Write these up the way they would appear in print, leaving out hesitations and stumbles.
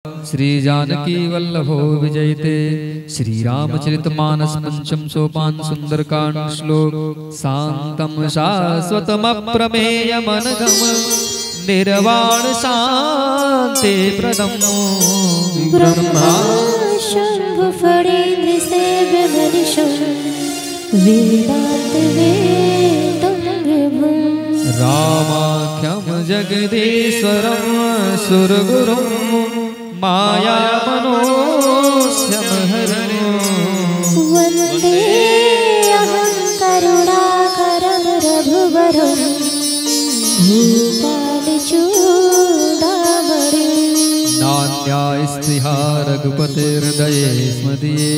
श्री जानकी वल्लभो विजयते। श्री रामचरितमानस पंचम सोपान सुंदरकांड श्लोक। शांतम शाश्वतमप्रमेयमनघम निर्वाण शांति प्रदम ब्रह्मा शंभु फणीन्द्र सेव्य मनीषं वेदांत वेदं विभुम् रामाख्यम जगदीश्वरं सुरगुरुं माया मनोस्यम हरिं वन्दे अहं करुणाकरं रघुवरं भूपालचूडामणिं नान्यास्तिहा रघुपतिर्हृदये स्मदीये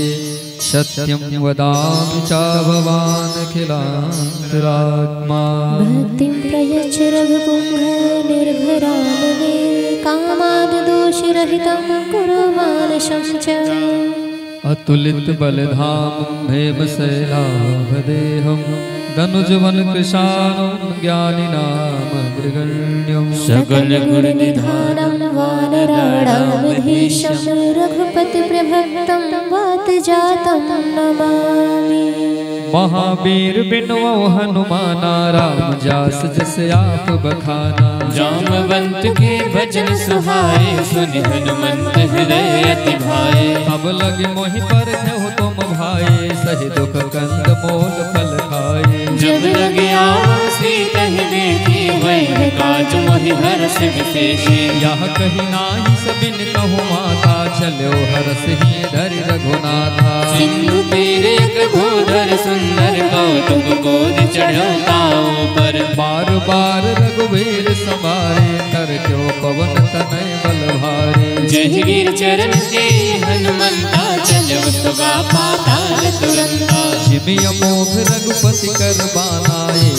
सत्यं वदामि च भवानखिलान्तरात्मा भक्तिं प्रयच्छ रघुपुङ्ख निर्भरां मे कामादिदोषरहितं कुरु मानसं च अतुलित बलधामं हेमशैलाभदेहं धनुजवन कृशानं ज्ञानिनामग्रगण्यं सकल गुण निधानं वानराणामधीशं रघुपतिप्रभक्तं वातजातं नमामि। महावीर बिनवो हनुमाना राम जास जस आप बखाना जामवंत के भजन सुहाए सुनि हनुमंत हृदय अति भाए। अब लगे मोहि पर हो तुम भाई सही दुख कंद मोल फल खाए। जब लगे आओ सीतहि देखी वही काज मोहि हर्ष विशेषी। यह कही नाही सबिन कहु माता चलो हरस ही धरि रघुनाथा। सिंधु तीर एक भूधर सुंदर कौतुक कोद चढ़ो ताऊ पर। बार बार रघुवीर समारे कर क्यों पवन तनय बल भारे। जय गिर चरण के हनुमंता चलव सुगा पाताल तुरंता। जिमि अमोघ रघुपति कर बानाए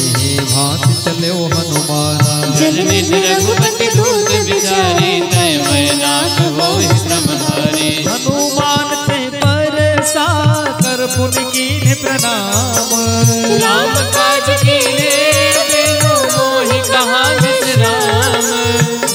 भांत चलो हनुमाना। जल निधि रघुपति दूत बिचारे तय मैनाक होय श्रमहारे। हनुमान ते पर साकर पुनि कीन्ह प्रणाम। राम काज कीन्हे बिनु मोहि कहा विश्राम।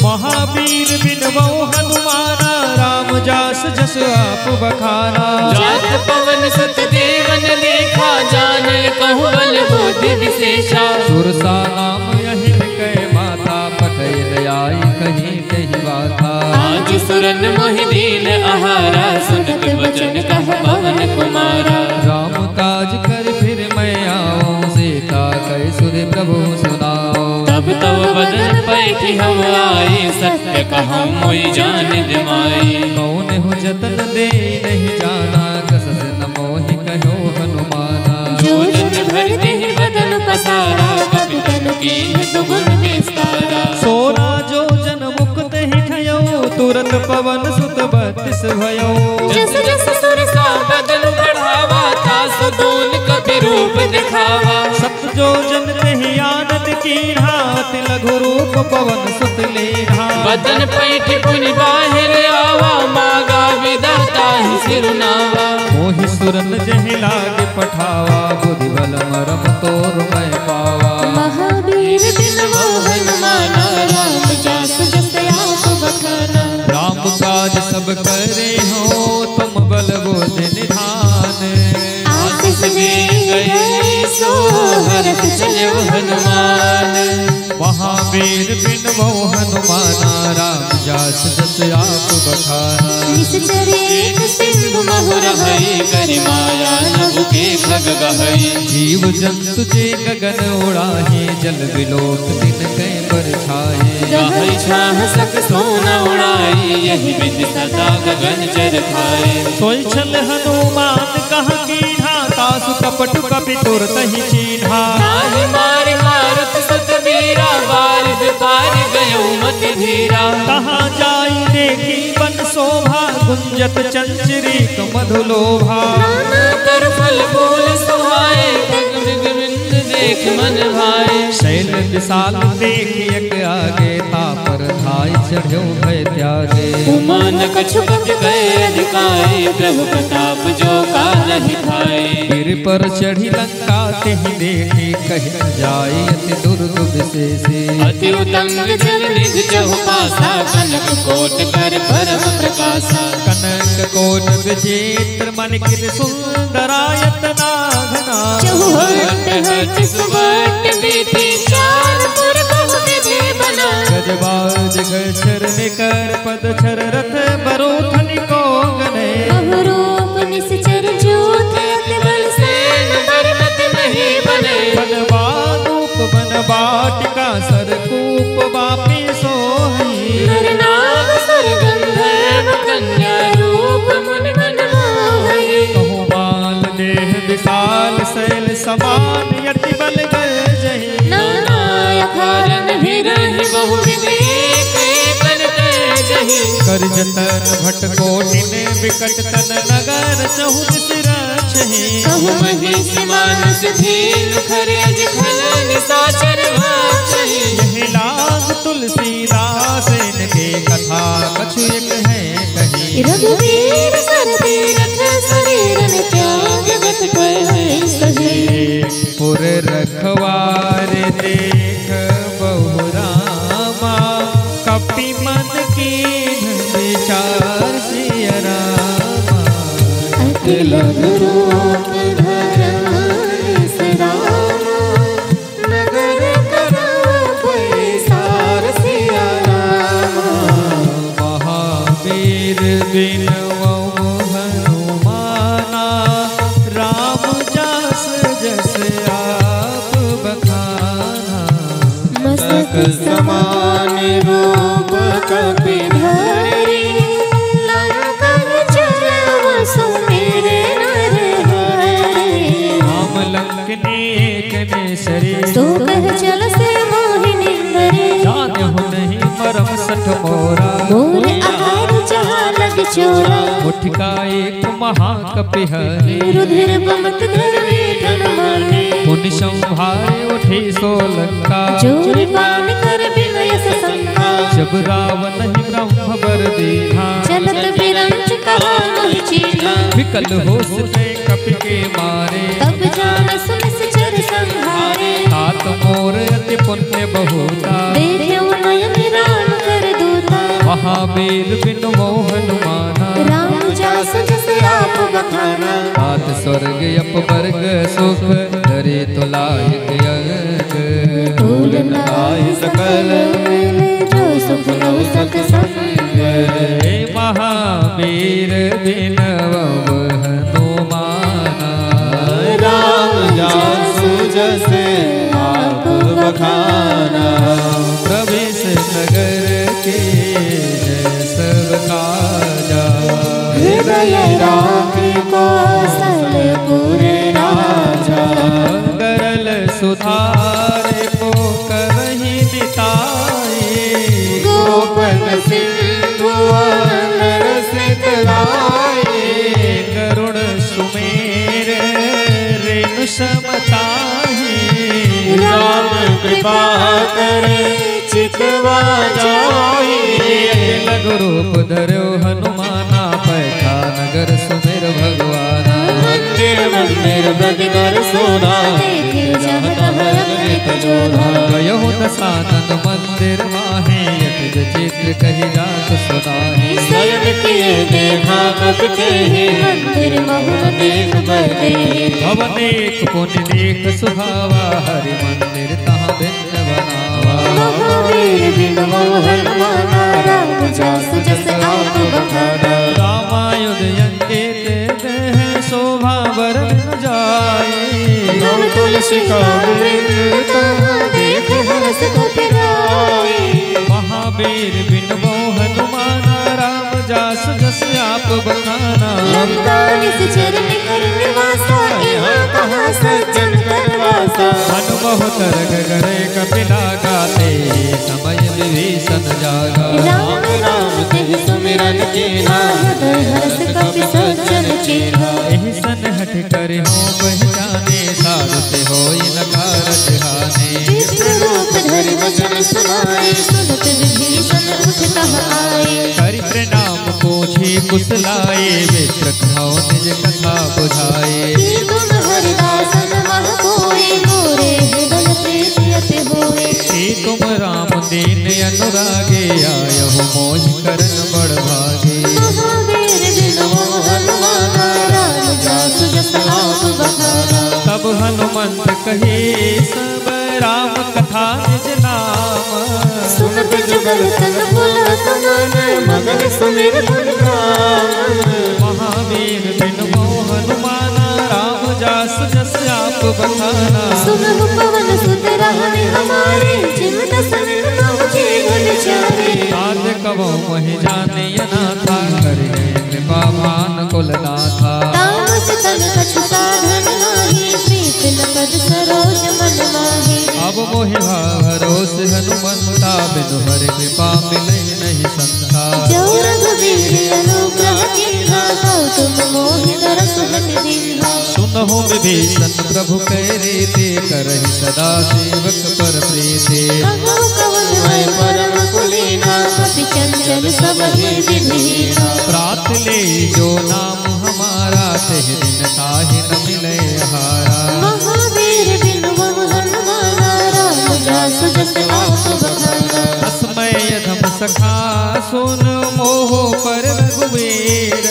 महावीर बिनवो हनुमाना राम जास जस आप बखाना। जात पवन सुत देवन देखा जाने कहु बल बुद्धि विशेषा। सुरसा नाम यही कै माता पठय आई कहीं कहीं बाता। आज सुरन मोहि दीन आहारा सुनत वचन कह पवन कुमारा। राम काज कर फिर मैं आऊं सीता कै सुर प्रभु सुनाओ। तब तव बदन पैठी हम आए सत्य कहूँ मोहि जान दिमाई। कौन हो जतन दे नहीं जाना कसस न मोहि कहो हनुमाना। जो जन भरते ही बदन पसारा कपि तनु कीन्ह दुगुन विस्तारा। सोना जो जन मुक्त ही ठयो तुरंत पवन सुत बत्तिस भयो। जस जस सुर सा बदन बढ़ावा तासु दून कपि रूप दिखावा। सत जो जन कही आनंद की हाथ लघु रूप पवन सुत लेना। बदन पैठ पुनि बाहिर आवा मागा विदाता ही सिरुनावा। मोहि सुरन जहि लागे पठावा बुद्धि बल मरम तोर मैं पावा। महावीर बिनवो हनुमाना राम जास जस आप बखाना। राम काज सब करे हो तुम बल बुद्धि निधान। आशीष में गए सो हरख चलो हनुमान। महावीर बिनवो हनुमाना राम जास जस आप बखाना। निश्चरे एक सिंधु महुर हई करि माया नभु के खग गहई। जीव जंतु जे गगन उड़ाहे जल विलोक दिन कै पर छाए। गहई छाह सक सोना उड़ाई यही विधि सदा गगन चर खाए। सोई छल हनुमान कह कीन्हा तासु कपट कपि तुरत ही चीन्हा। ताहि मारि मारुत सत वीरा बारिद पार गयो मति धीरा। कहाँ जाई देखी बन शोभा गुंजत चंचरी मधुलोभा। नाना कर फल फूल सुहाए जग बिंद देख मन भाए। शैल विशाल देखियक आगे तापर धाय चढ़ो भय त्यागे। उमान कछु कपि कहे अधिकाई प्रभु प्रताप जो काल नहीं खाए। गिर पर चढ़ी लंका ते ही देखे कह न जाए अति दुर्ग विशेषे। अति उदंग जल निज चहुपासा कनक कोट कर परम प्रकाशा। कनक कोट विचित्र मन कृत सुंदरायतना घना। चहुहट हट सुवट विधि चार पुर बहु विधि बना। गजबाज गच्छर निकर पद छर रथ बरोथन को गने। बहुरूप निश्चर ज्योति अति बल सेन बरमत नहीं बने। बनवानूप बनवाटिका सरकूप बापी सोहई। नरनाग सुरगंधर्व कन्या रूप मुनि मन मोहई। बहुमाल देह विशाल शैल समान यति बल गर्जहि। नाना कारण भी रही बहु विधि कर जतन भट कोटिन विकट तन नगर चहुत सिरछहि। कहु महेश मानस धीन खरे अज खल निशाचर भाक्षहि। यही लाग तुलसीदास इनके कथा कछु एक है कही। रघुवीर सर तीरथ शरीरन त्याग गत है सही। पुर रखवार देख बहु रामा कपि मन की विचार सिया रामा। अति लघु रूप धरम रामा। नगर करा कोई सार सिया रामा। महावीर बिनवौ हनुमाना राम जास जस आप बखाना। मस्तक समान रूप कपिधारी। लंकर चरव सुमेरे नर हरि। राम लंकनेक ने शरीर सो कह चल से मोहिनी नरे। जाने हो नहीं मरम सठ मोरा। मोर आहार जहाँ लग चोरा। मुठिका एक महाकपि हरि। रुधिर बमत धरवी धन माने। मुनि संभारे उठे सो लंका। जोर पान कर विनय से संका। जब रावण ही ब्रह्म बर दीना। चलत विरंच कहा नहीं चीना। विकल होश से कपि के मारे। तब जान सुन चर संहारे। तात मोर अति पुण्य बहुता। देखे नयन राम कर दूता। महावीर बिनवौ हनुमाना राम जास जस आप बखाना। हाथ स्वर्ग अपवर्ग सुख धरे तो लायक यज्ञ। भूल न आए सकल मिले जो सुख लो सत्संग। हे महावीर बिनवौ हनुमाना राम जासु जस आप बखाना। प्रवेश नगर के जय सब काजा। हृदय राख कौशलपुर राजा। गरल सुधारे को करहि निताई। गोपन सिंधु नरसित लाई। करुण सुमेर रेणु समताहि। राम कृपा करे चितवा जाहि। लघु रूप धर्यो हनुमाना पैठा नगर सुमेर भगवाना। मंदिर मंदिर ब्रज कर सोना। देखे जहत अमृत जोधा। गयो दसानन मंदिर माहे यति विचित्र कही जात सुनाहि। शयन किए देखा कब के मंदिर महु देख बरदे। भवन एक पुण्य देख सुहावा। हरि मंदिर तहाँ भिन्न बनावा। महावीर बिनवौ हनुमाना। राम जास जस आप बखाना। रामायुध अंकित देह शोभा बरन जाए। नव तुलसी का वृंद देख हरस कपिराए। महावीर बिनवौ हनुमाना राम जास जस आप बखाना। लंका निश्चर निकर निवासा। यहाँ कहाँ सज्जन करवासा। मन मोहतर गगरे कपिला गाते समय विभीषण जागा। राम राम कहि सुमिरन कीन्हा। हृदय हर्ष कपि सज्जन चीन्हा। एहि सन हठ कर हो पहचाने सारते होई नकार जहाने। विप्र रूप धरि वचन सुनाए। सुनत विभीषण उठ कह आए। हरि प्रणाम को पूछी कुशलाए विप्र कहो निज कथा बुझाए। कि तुम हरिदासन मह कोई मोरे हृदय प्रीति अति होए। कि तुम राम दीन अनुरागे आयहु मोहि करन बड़ भागे। महावीर बिनु हनुमान राम जासु जस आप बखाना। तब हनुमंत कहे सब राम कथा निज नाम। सुनत जुगल तन पुलक मन मगन सुमिर गुण गान। महावीर बिनु हनुमान राम जास जस आप बखाना। सुनहु पवन सुत रहने हमारे जिम दसन पहुँचे घन चारे। साध कबो मोहि जाने अनाथा करिए कृपा भान कुलनाथा। तामस तन कछु साधन नाही प्रीत न पद सरोज मन माही। अब मोहि भरोस हनुमंता बिनु हरि कृपा मिले नहीं संता। जो रघुवीर अनुग्रह कीन्हा तुम मोहि तरस हट दीन्हा। सुनहु विभीषण प्रभु कह रीते करहि सदा सेवक पर प्रीते। कहो कवन मैं परम कुलीना अति चंचल सब ही विधीना। प्रात ले जो नाम हमारा तेह दिन ताहि न मिले हारा। महावीर बिनु हनुमान राम जासु जस आप बखाना। अस्मय यधम सखा सुन मोह पर रघुवीर।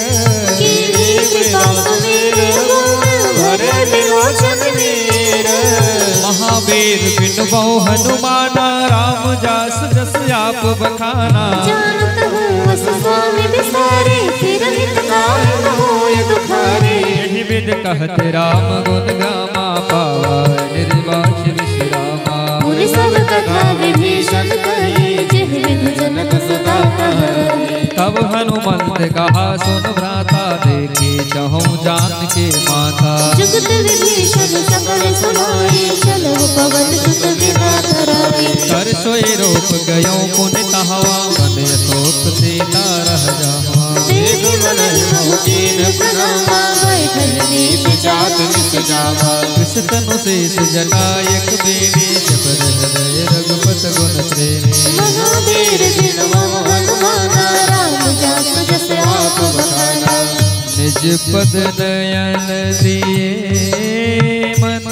कीन्ही कृपा सुमेर गुण भरे विलोचन वीर। महावीर बिनु हनुमाना राम जास जस आप बखाना। जानत हूँ अस स्वामी विसारे फिर हित काहे न होय दुखारे। यही विद कहते राम गुण गामा पावा निर्वाच विश्रामा। मुनि सब कथा विभीषण कही जिह विधि जनक सुता कही। तब हनुमंत कहा सुन भ्राता देखे चहु जान के माता। जुगत विभीषण सकल सुनाई चलो पवन सुत बिना धराई। कर सोई रोप गयो पुनि तहवा मन अशोक सीता रह जावा। देख मन मोह कीन प्रणामा बैठल नीत जात निस जावा। कृष्ण तनु शेष जटायक बेनी जबर हृदय रघुपत गुण श्रेणी। महावीर बिनु हनुमान राम जासु जस आप बखाना। निज पद नयन दिए मन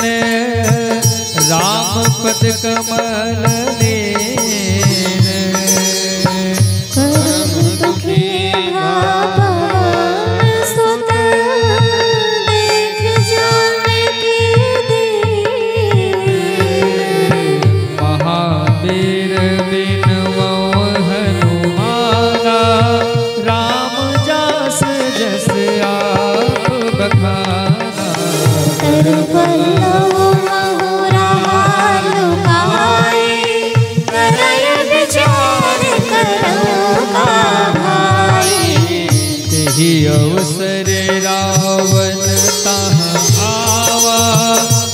राम पद कमल लेन। परम दुखी पवन सुत देख जानकी दीन। महावीर बिनु हनुमाना राम जास जस आप बखाना। कर पल्लव महुरा लुकाई करय विचार करो का भाई। तेहि अवसर रावण तहाँ आवा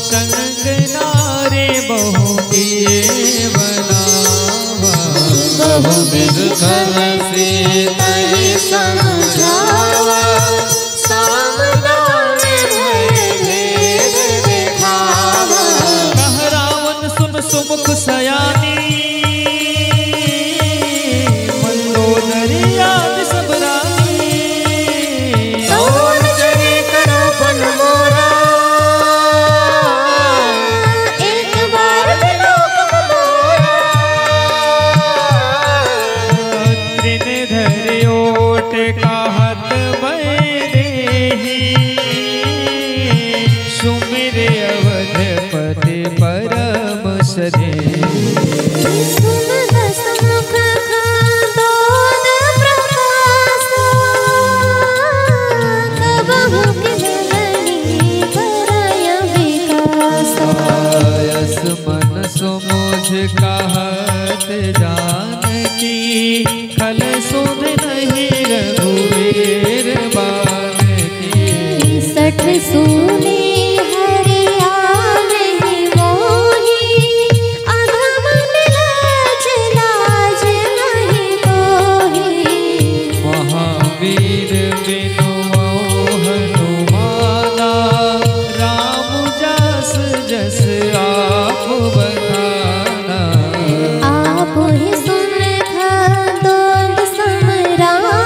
संग नारे बहु किए बनावा। बहुविध खल सीतहि समझावा। सामदान भय भेद दिखावा। कह रावण सुन सुमुख सयानी मंदोदरी आदि सब रानी। कौन चरे करो पन मोरा एक बार विलोक मोरा। त्रिन धरि ओट कहत देहि सुमिर अवधपति परम सदेहि। सुन दसमुख खंडोद प्रकाशा। कबहु किलनी करय विकासा। यस मन सुमुझ कहत जानकी खल सुध नहीं रघुवीर बानकी। सठ सूने हरियाणहि मोहि। अधम लाज लाज नहीं कोहि। महावीर बिनु हनुमाना राम जास जस आप बखाना। आप ही सुन दोद समरामा।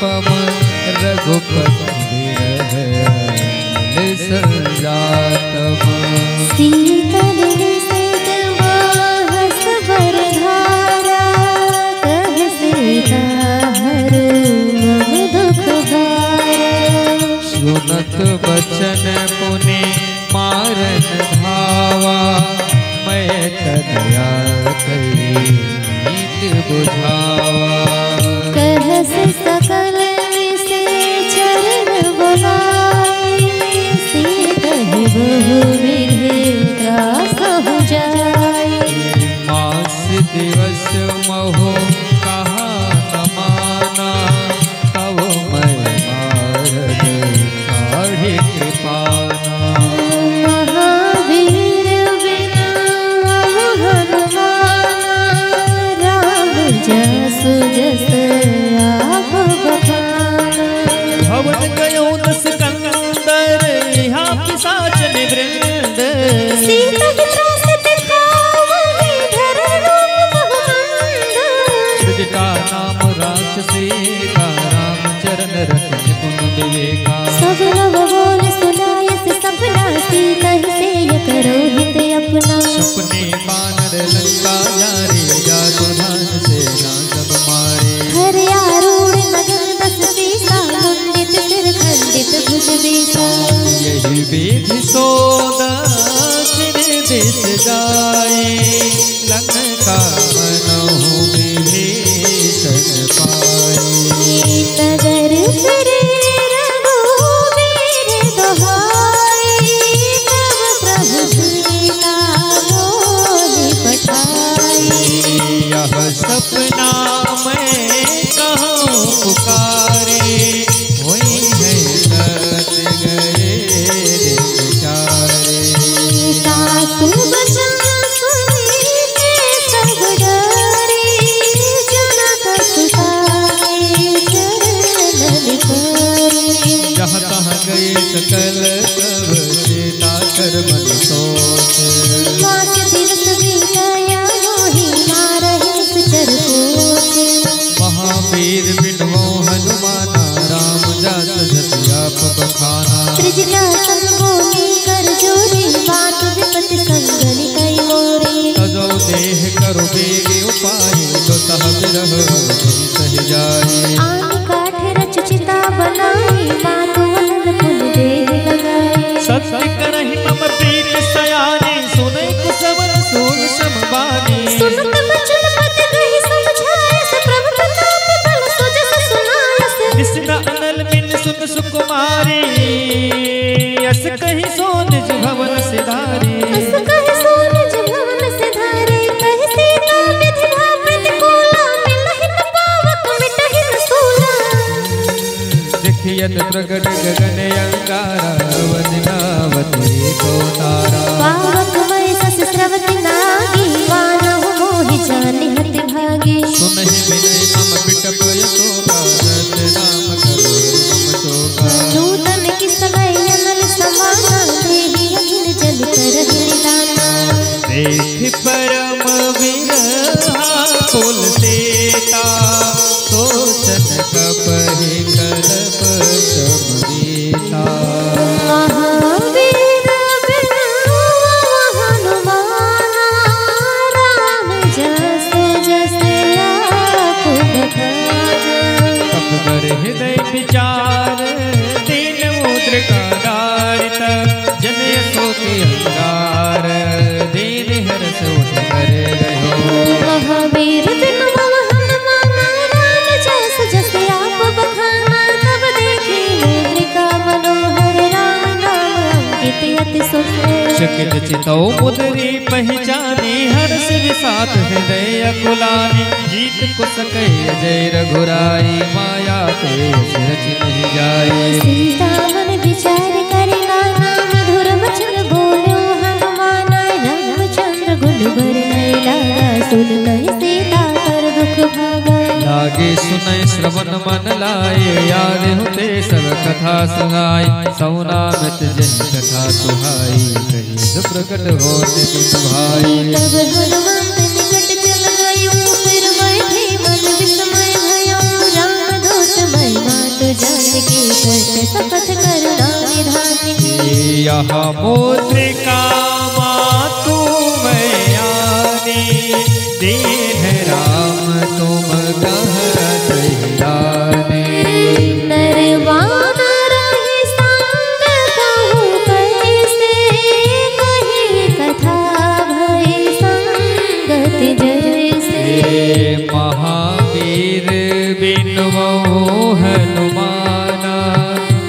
पवन रघुपति बिरह संजातम शीतल शीत माहस बरधारा कह सीता हरु मम दुख हारा सुनत बचन पुनि मारन धावा मैं तनया कई नीत बुझावा कहस सकल से चरण बुलाए सीतहि बहु विधि त्रास हो जाए मास दिवस महो कहा न माना तब मैं मारद काढ़ी कृपाना महावीर बिनु हनुमाना राम जसु जस आप बखाना भवन गयो दस कंदर यहाँ पिशाचन वृंद सीता की त्रास दिखावहि धर रूप बहुमंद सृजटा नाम राक्षसी का रामचरण रखन गुण विवेका सब नव बोल सुनाय से सपना सीता ही से य करो हित अपना सपने बानर लंका जारे जादू धन से ना सब मारे हर आरूढ़ नगन दस सीसा खंडित सिर खंडित भुज बीसा यही विधि सोदक्षिण दिस जाए लंका मनहु विभीषण पाए तगर फिरे रघुवीर दोहाई तब प्रभु सीता मोहि पठाई यह सपना मैं कहूँ पुकारे होई है सत गए विचारे सासु बचन सुनी के सब डरे जनक सुताए चरण परे जहाँ तहाँ गए सकल सब सीता कर मन सोच मास दिवस बीतया मोहि मारहि सुचर कोच महावीर बिनवो हनुमाना राम जात जस आप बखाना त्रिजटा संगोनी कर जोरी बात विपति संगनि कई मोरी तजो देह करो बेगे उपाय तो तह बिरह नहीं सह जाए आन काठ रच चिता बनाई बात वलन फुल देह लगाए सत्य करहि मम प्रीत सयानी सुनै कुसवन सोल समबानी सुनत बचन पति कहि समझाए से प्रभु प्रताप बल सुजस सुनास निस्ना अनल मिन सुन सुकुमारी अस कहि सोन भवन सिधारी अस कहि सोन भवन से धारे कहि सीता विधि प्रतिकूला मिलहि न पावक मिटहि न सूला देखियत प्रगट गगन अंगारा वदनावती को तारा पावक मय सस स्रवति नागी मानहु मोहि जानि हति भागी सुनहि विनय मम बिटप यशोका सत्य नाम करो मम शोका नूतन किसलय अनल समाना देहि अखिल जल कर निदाना देख परम विरहा कुल सेता सोचन कपहि कलप समरीता महावीर बिनु हनुमाना राम जस जस आप बखाना कब कर हृदय विचार दीन मुद्रिका दारित जन यशोके अंगार दीन हर्ष उठ कर रहो महावीर बिनु हनुमाना राम जस जस आप बखाना तब देखी मुद्रिका मनोहर राम नाम अंकित अति सुंदर चकित चितौ मुदरी पहचानी हर्ष विषाद हृदय अकुलानी जीत कुसकै जय रघुराई माया ते रच नहीं जाए सीता मन विचार करि नाना मधुर वचन बोलो हनुमाना रामचंद्र गुण बरनई लागा सुन कहि सीता कर दुख भागा लागे सुनय श्रवण मन लाए याद होते सब कथा सुहाई सौनामित जन कथा सुहाई कही प्रकट होते बिनु भाई तब हनुमंत निकट चल गयो फिर बैठे मन विस्मय भयो राम दूत मैं सखत करुणा निधान की। यह मुद्रिका मातु में आनी, दीन राम तुम कह सहिलाने। नरवानर ही संग कहूँ कैसे, कही कथा भई संगत जैसे। महावीर बिनवो हनुमाना,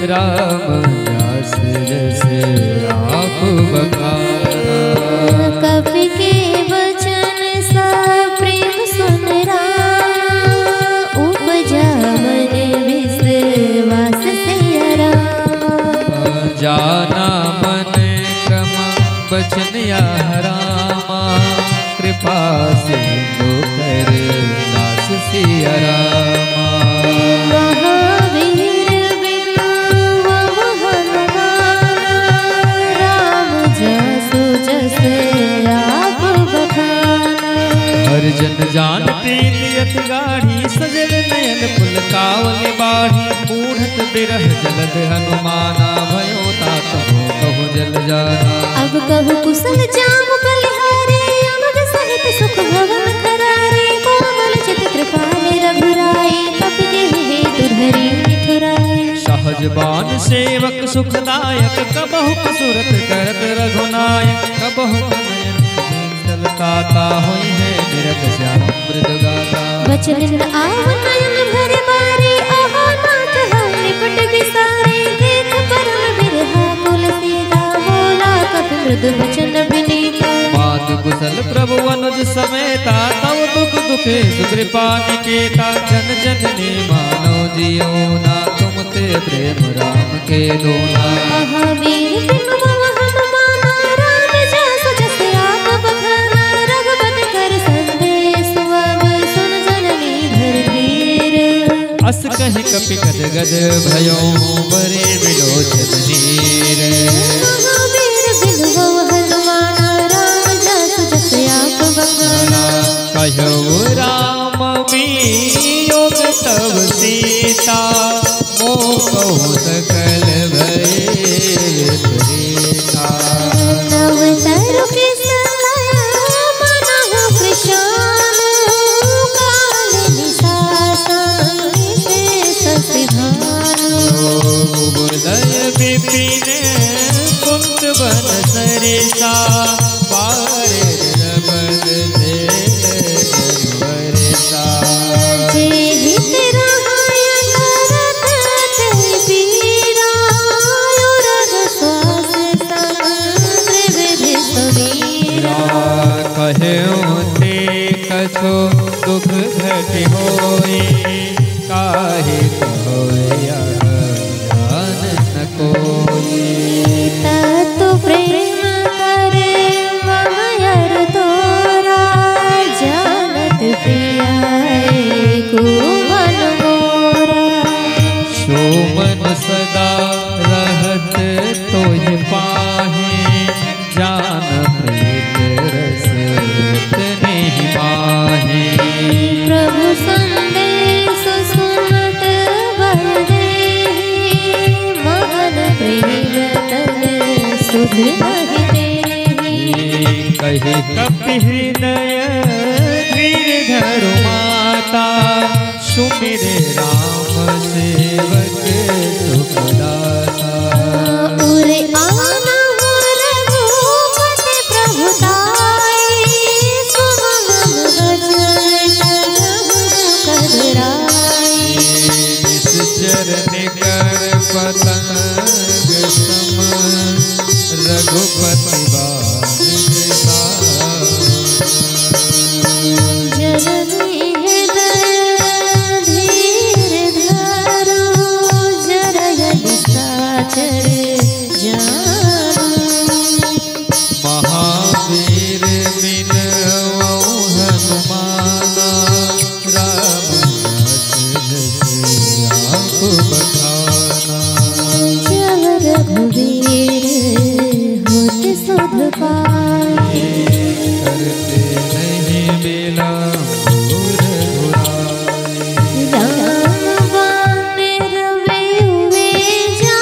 राम दास जैसे आप बखाना। कवि के वचन सा प्रेम सुन रामा, उपजा मन विश्वास से रामा। जाना मन क्रम बचन या रामा, कृपा सिंधु कर दास सिया रामा। महावीर बिनु हनुमाना, राम जसु जस आप बखाना। हर जन जान प्रीति अति गाढ़ी, सजल नयन पुलकावल बाढ़ी। मूढ़त बिरह जलद हनुमाना, भयो तात हो कहो जल जाना। अब कहु कुशल जाम बलिहारी, अनुज सहित सुख भवन करारी। कोमल चित कृपाल रघुराई, कपि केहु हेतु धरि ठुराई। सहज बान सेवक सुखदायक, कबहु कसुरत करत रघुनायक। कबहु नयन चलता होई है, निरत श्याम मृद गाता। वचन आव नयन भरे बारी, आहा नाथ हम निपट विसारे। देख परम बिरहा कुल सीता, बोला कपि मृदु वचन विनीता। मात कुशल प्रभु अनुज समेता, तव दुख दुखे सुकृपा निकेता। जन जननी मानव जियो ना, तुम ते प्रेम राम के दोना। महावीर बिनु हनुमाना, राम जस जस आप बखाना। रघुपति कर संदेश अब सुन जननी धर धीर। अस कहि कपि गद गद भयो, बरे विलोचन नीर। महावीर बिनु हनुमाना, राम जस जस आप बखाना। कहो राम वियोग तव सीता, मोह सकल भय प्रीता। नव तरु के सलय मनहु कृशान, काल निशासन विशेष सिधान। उदय विपिन कुंत बन सरिसा, पारे रबद से बरसा। जे हित रहाय करत ते पीरा, युरग श्वास समुद्र विधि समीरा। कहो ते कछो दुख घट होए, काहे कहो ज्ञान न कोई। ततु प्रेम करे ममयर तोरा, जानत प्रिय कुमन मोरा। सो मन सदा रहत तोहि पाहि, जान प्रीत रस नहीं माहि। प्रभु संदेश सुनत बल देहि, मगन प्रेम तन सुध नहीं देहि। कहि कपि हृदय धीर धरु माता, सुमिरे राम सेवक सुखदाता। उरे आना रघुपति प्रभुताई, सुमन वचन कदराई। चरण कर पतंग सम, रघुपति बाण जननी हृदय धीर धरो, जरय निशाचर जानो। महावीर बिनवो हनुमाना, राम दास आप बखाना। जब रघुवीर होत सुध पाए, करते नहीं मिला घोर घुराए। राम बाण रवे हुए जा,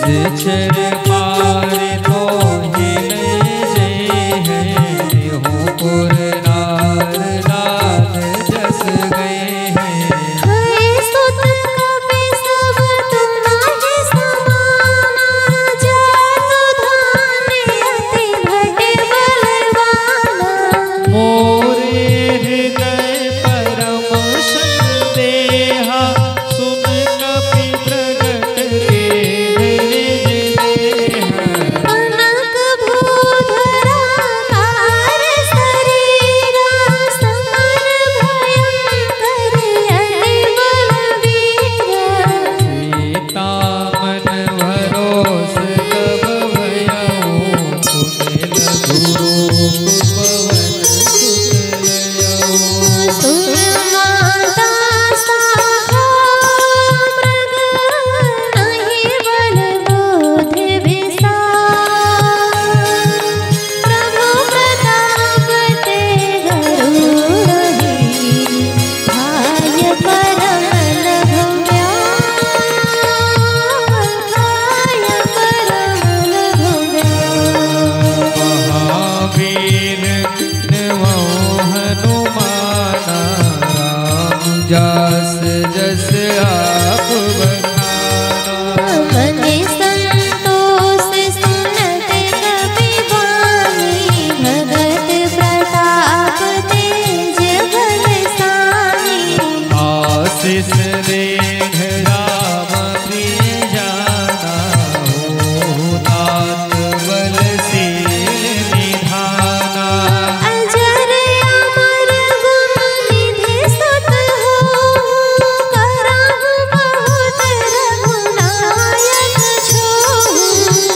निश्चर मारे तो हिले जय है हो पुर नार लाल जस गए हैं। है सुत कपि सब तुम्हारे समाना, जात धाने अति भटे बलवाना। मोरे हृदय परम संदेहा, सुन कपि प्रगट के निज देहा। कनक भूधरा कार शरीरा, समर भयंकर अति बलवीरा। सीता मन भरोस कब भयउ, सुनिल गुरु पवन सुत लयउ। सुरमाता साहा मृग, नहीं बलबोध विसार। प्रभु प्रताप तेरहु रही, भाय परम लघुव्याल, भाय परम लघुव्याल। महावीर नमो हनुमाना, राम जस जस आप बखाना। मने संतोष सुनत कपि वाणी, भगत प्रताप तेज बलशानी। आशीष रेण राम प्रिय जाना, हो तात बलशील निधाना। अजर अमर गुण निधि सुत हो, करहु बहुत रघुनायक छोहु।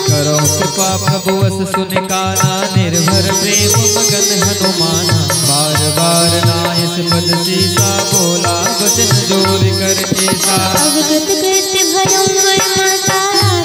करो कृपा प्रभु बस सुन काना, निर्भर प्रेम मगन हनुमाना। बार बार नायस पद सीसा, बोला वचन जोर कर केसा। अवगत कृत्य भयं वै माता,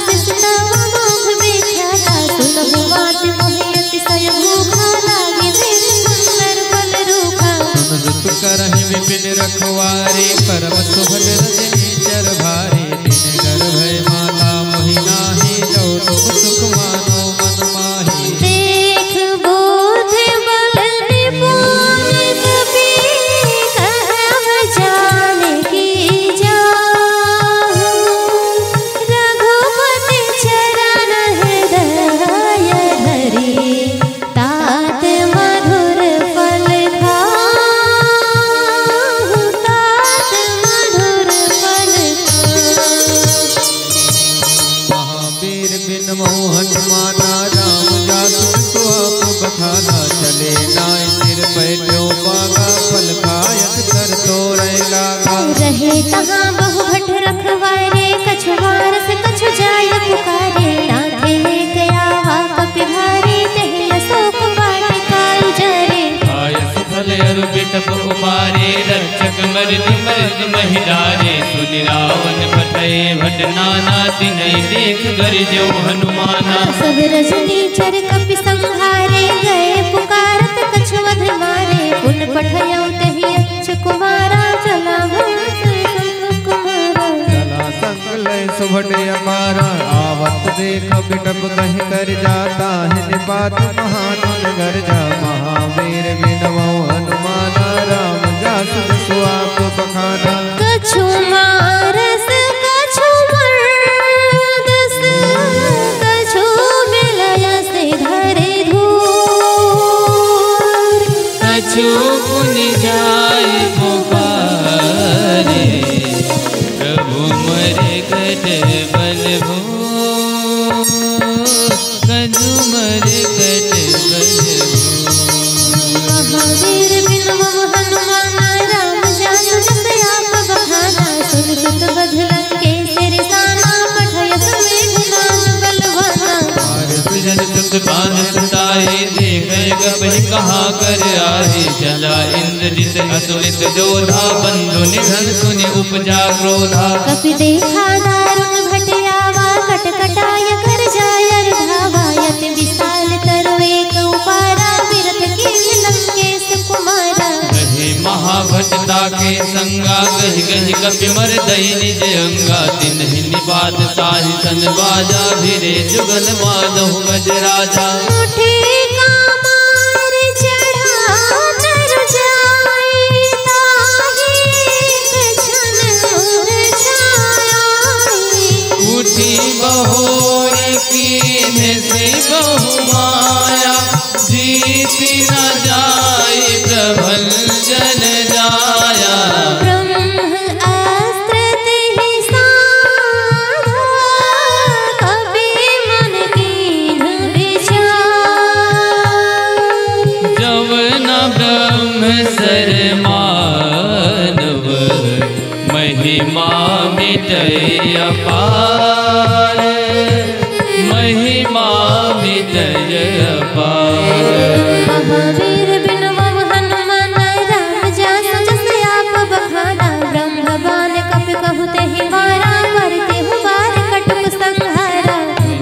शिष्टव मोघ विख्याता। सुनहु बात मोहि अतिशय भूखा, लागे वेद सुंदर फल रूखा। सुन सुत करहि विपिन रखवारे, परम सुभट रजनी चर भारे। तिन गर्भ माता मोहि नाहि, जो तुम सुख मानो मन माहि। देख बोध बल निपुण कपि, कहब जानकी जाहु। रघुपति चरण हृदय धरि, तात मधुर फल खाहु, तात मधुर फल खाहु। महावीर बिन मोहन माना, राम जासु सुआप बखाना। चले नाय सिर पैठ्यो पागा, फल खायत कर तोरै लागा। रहे तहाँ बहु भट रखवारे, कछु वारस कछु जाय पुकारे। नाथे गया कपि भारे, तहि अशोक वाटिका उजारे। आयस फल अरु बिटप उबारे, रक्षक मर्द मर्द महिलारे। सुनि रावण पठय भट नाना, तिनहि देख गरजौ हनुमाना। सब रजनी चर कपि संहारे, गए पुकारत कछु अध मारे। पुन पठयौ तहि अच्छ कुमारा, चला संग कुमारा। चला संग लय सुभट अपारा, आवत देख बिटप कहि कर जाता। हिन बात महान घर जा, महावीर बिन हनुमाना। राम जासु सुआप बखाना। कछु मारस कछु मर्दस, कछु विलयस धरे धूर। कछु पुनि जाय पुकारे, प्रभु मरे कट बल भो। कछु मरे कट बल भो। महावीर बिन हनुमाना, राम जासु जस आप बखाना। सुन सुत बध लंकेश रिसाना, पठयस मेघनाद बलवाना। सुजन सुत बान सुताए, देख गबहि कहा कर आए। चला इंद्रजित अतुलित जोधा, बंधु निधन सुनि उपजा क्रोधा। कपि देखा दारुण भट आवा, कटकटाय कर जाय धावा। यति विशाल तरु एक उपारा, विरथ कीन्हि लंकेश कुमारा। कहे महाभटता के संगा, गहि गहि कपि मर दई निज अंगा तिन्हि निबात ताहि सन बाजा भिरे जुगल माधव गज राजा उठे कामार चढ़ा तर जाए ताहि छन मुरझाई उठी बहोरी कीन्ह से बहु माया जीती न जाए प्रबल जन जाया ब्रह्म अस्त्र तेहि साधा कपि मन कीन्ह विचार जवन ब्रह्म सर मानव महिमा मिटय अपार महिमा मिटय अपार महावीर बिनवम हनुमान राम जासु जस आप बखाना ब्रह्म बाण कपि कहु तेहि मारा मरते हुबार कटुक संहारा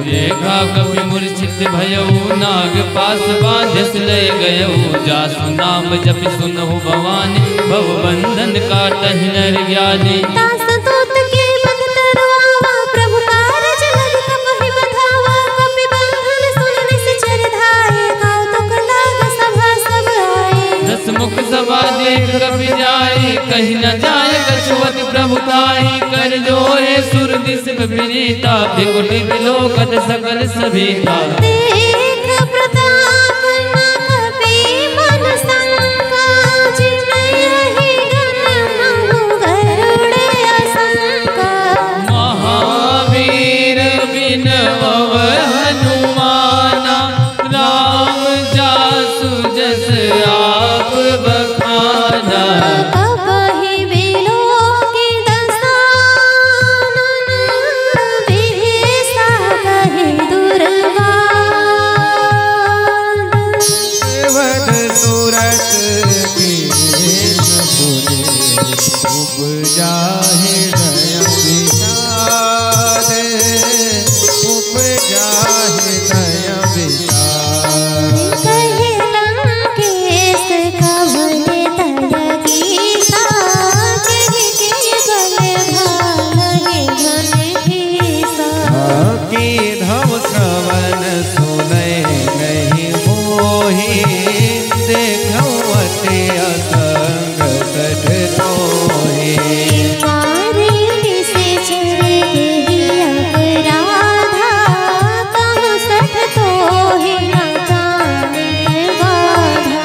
रेखा कपि मूर्छित भयउ नाग पास बांधस लय गयउ जासु नाम जपि सुनहु भवानी भव बंधन काटहि नर ज्ञानी तास दूत के बन तरवावा प्रभु कारज लग कपहि बधावा कपि बंधन सुन निश्चर धाये कौतुक लाग सभा सब आए दस मुख सभा देख कपि जाए कहीं न जाए कछुवत प्रभुताई कर जोरे सुर दिस विनीता बिकुट बिलोकत सकल सभीता देख प्रताप न कपि मन शंका जिनहि गण महु गरुड़ असंका महावीर बिनवव हनुमाना राम जासु जस आप बखाना कपहि बिलोकि दसानन विभीषा कहि दुर्वाद सेवक सूरत के पुने उपजाहि दय विषाद उपजाहि दय विषाद कहि लंकेश कवन तय गीता कहि के बल भालहि घन भीषा की धम श्रवण सुनय नहीं मोहि देखौ अति असंग सठ तोहि मारे निश्चर देहि अपराधा कहु सठ तोहि न कामित बाधा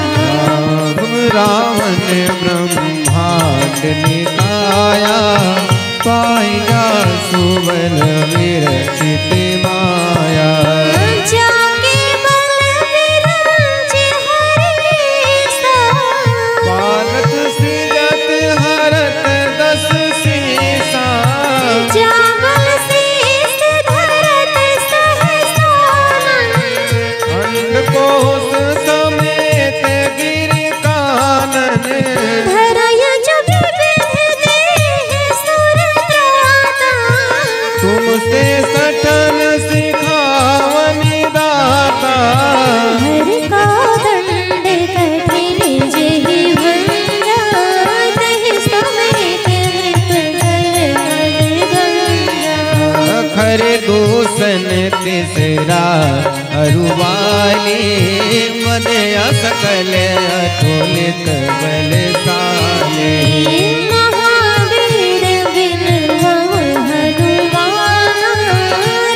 रावण ब्रह्मांड निकाया पाया सुबल विरचित माया जाके बल विराज हरिसा पालत सृजत हरत दस सीसा जावल शीस धरत सहसानन अंडकोश समेत गिरि कानन धरय जग विध देह सुर त्राता तुमसे सठन सिखावनि दाता हर का दंड कठिन जेहि भंजा तहि समेत मृत कर गंजा खर दूसन तिसरा अरुवाली मन असकल अतुलित बलशाली महावीर बिनवम हनुमान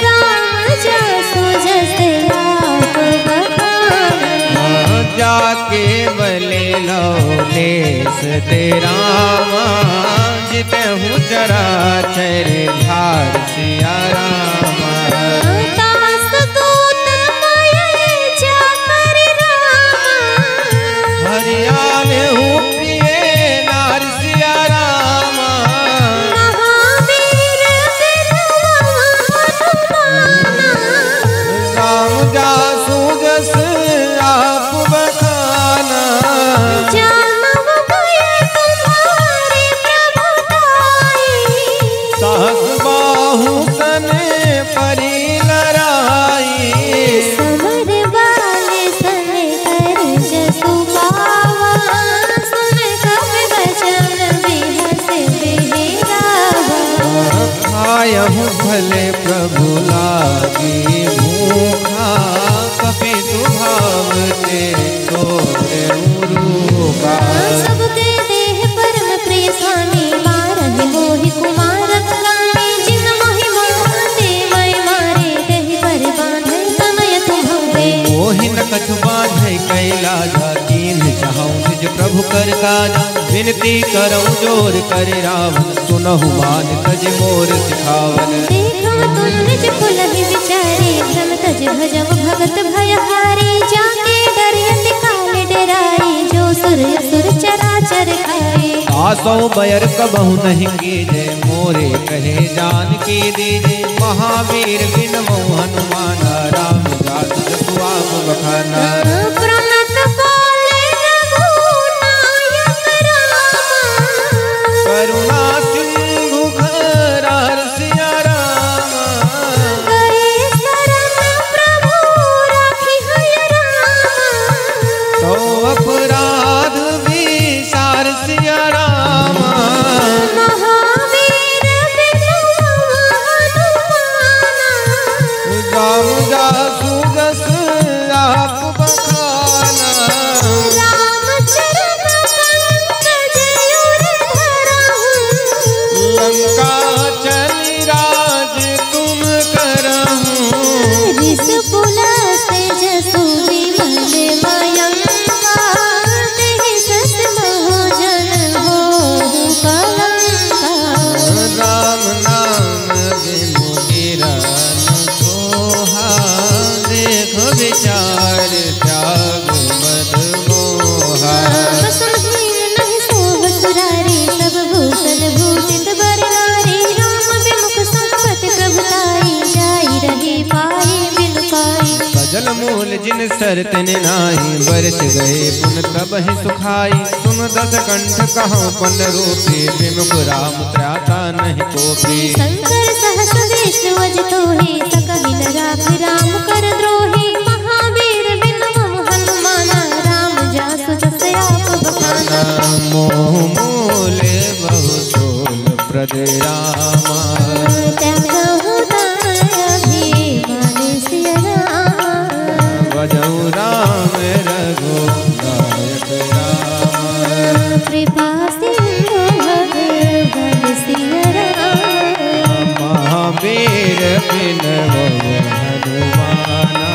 राम जासु जस आप बखाना जाके बले लौलेस तेरावा जितहु चराचर धार सिया रामा तास दूत मय जाकर रामा हरियाले हूँ प्रिय नार सिया रामा महावीर बिनवम हनुमाना राम जासु जस आप बखाना जानव भय तुम्हारे प्रभुताई सहस बाहु सन प्रभु लागी भूखा कपि स्वभाव ते तोरे रूपा। सबके देह परम प्रिय स्वामी बारह मोहि कुमार गामी जिन मोहि माते मैं मारे देहि पर बांधे तनय तुम्हवे। मोहि न कछु बांधे कैला जाकीन चाहूं निज प्रभु कर काजा। विनती करऊं जोर कर रावण सुनहु मान तज मोर सिखावन। देखो तुम निज कुलहि विचारे भ्रम तज भजम भगत भयहारी। जाके डरियत काल डराई जो सुर असुर चराचर खाए। आसो बयर कबहु नहीं कीजे मोरे कहे जान की दीजे। महावीर बिन हनुमान राम जात जसु आप बखाना। प्रणत बोले रघुनायक राम करुणा सिंधु खरार सिया राम। गए शरण प्रभु राखी है राम। तो अपराध विसार सिया राम। महावीर बिन हनुमान राम जासु जस आप बखाना। रामचरण पंकज उर धरहु। लंका चली राज तुम करहु। रिस पुलस्त्य जसु विमल मयंका। देहि सस मोह जन होहु कलंका। राम नाम बिनु गिरन सोहा। देख विचार त्याग मद मोहा। बसुहीन नहीं सोह सुरारी सब भूषण भूषित बर नारी। राम विमुख संपत प्रभुताई जाई रही पाई बिनु पाई। सजल मूल जिन सर तिन नाही बरस गए पुन तब ही सुखाई। सुन दस कंठ कहूँ पन रूपी विमुख राम त्राता नहीं कोपी। शंकर सहस विष्णु अज तोहि सकहि न राख राम कर द्रोही। महावीर बिन हनुमाना राम जासु जस आप बखाना। मोह मूल बहु सोल प्रद रामा। त्यागहु दाय अभिमान सिय राम। भजऊ राम रघुनायक राम। कृपा सिंधु भगवान सिय राम। महावीर बिन हनुमाना।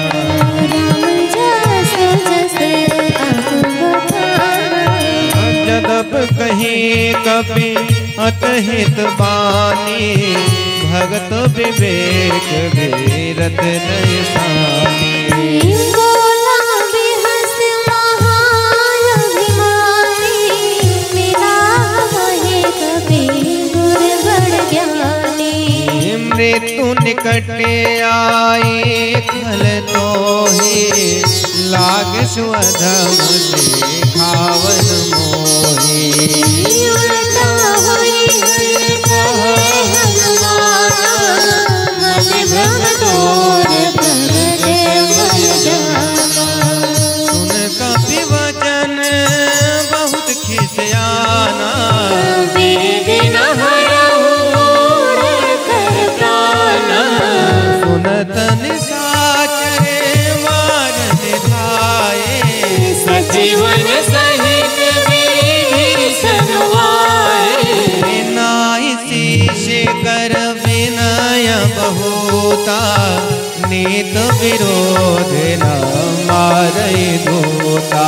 राम जासु जस आप बखाना। जदप कहीं कपि अतहित बानी। भगत विवेक वीरत नहीं सानी। बोला बिहस महाअभिमानी। मिला वही कपि गुर बड़ ज्ञानी। मृत्यु निकट आई खल तोहि। लाग स्वधम खावन मोहि। उल्टा होई कहे हनुमान। मन भ्रम तोर प्रगटे मन जाना। सुन कपि वचन बहुत खिसियाना। वेद न हरहु कर प्राण। सुनत निशाचर मारन धाये। सजीवन सहित विभीषण आए। विनाय शीश कर विनय बहुता। नीत विरोध न मारय दूता।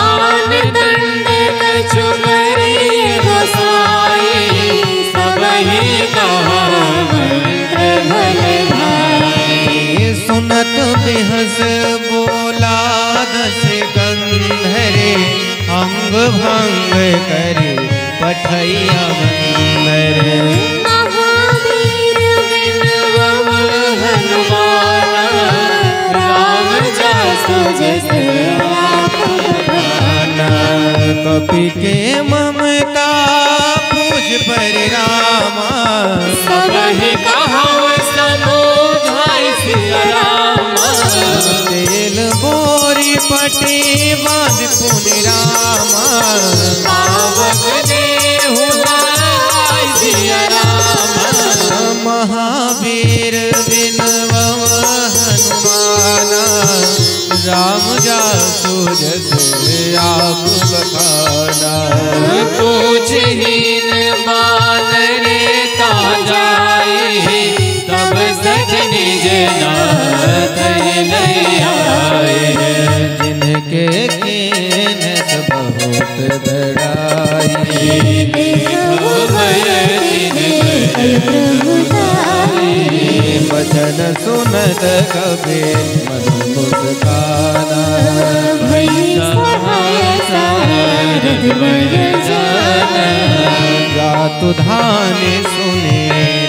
आन दंड कछु करिए गोसाई। सबहि कहा मंत्र भले भाई। सुनत बिहस बोला दस गंधरे। अंग भंग करे पठैया बंदर। महावीर बिन हनुमान। राम जासु जस आप बखाना। कपि के ममता पूज पर रामा। सबहि कहाउ समुझाइ सिया राम। तेल बोरी पटी बांध पुनि रामा। पावक देहु नाय सिया राम। महावीर जस आप बखाना। पूछहीन बानरे ता जाए तब सच निज नाथ नहीं आए। जिनके कीन सब बहुत बड़ाई वचन सुनत कबीर मन मुस्काना। गातु धाने सुने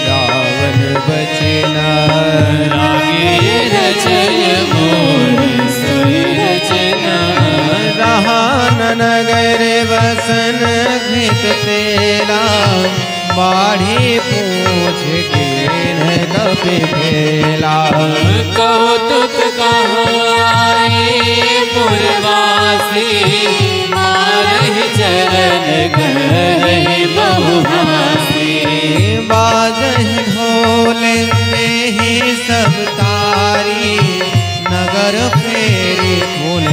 रावण बचना। लागे रचय मोर सोई रचना। रहा नगर वसन घृत तेला बाढ़ी पूछ के कभी भेला। कौतुक कहाए पुरवासी मारहि चरण करहि बहुहासी। बाजहि ढोले ही सब तारी नगर फेरी फूल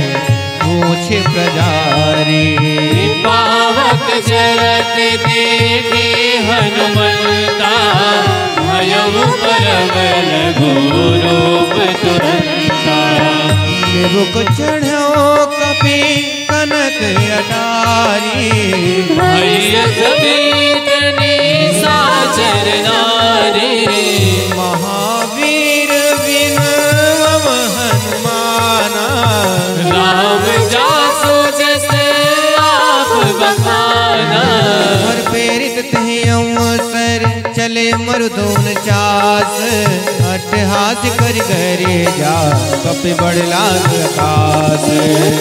पूछ प्रजारी। पावक जरत देखे हनुमंता भयउ परबल घोरूप तुरंता। रुक चढ़ो कपि कनक अटारी भैया समेत निशाचर नारी। महावीर बिन मम हनुमाना। राम जासु जस आप बखाना। हर प्रेरित थे अवसर चले मरुदोन चास। अट्टहास कर गरे जा कपि बड़ लाग आकाश।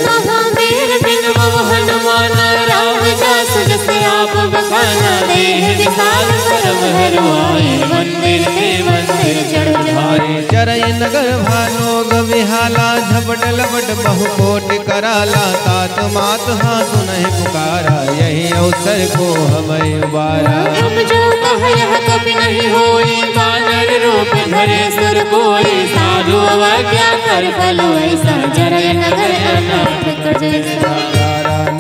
महावीर बिन मम हनुमान राम जासु जस आप बखाना। देह विशाल परम हरवाए मंदिर के मंदिर चढ़ धारे। चरय नगर भानोग विहाला झपट लपट बहुकोट कराला। तात मात हाँ सुनहि पुकारा यही अवसर को हमें उबारा। हम जो कह कभी नहीं होई बानर रूप धरे सुर कोई। साधु अवज्ञा कर फलो ऐसा जरय नगर अनाथ कर जैसा।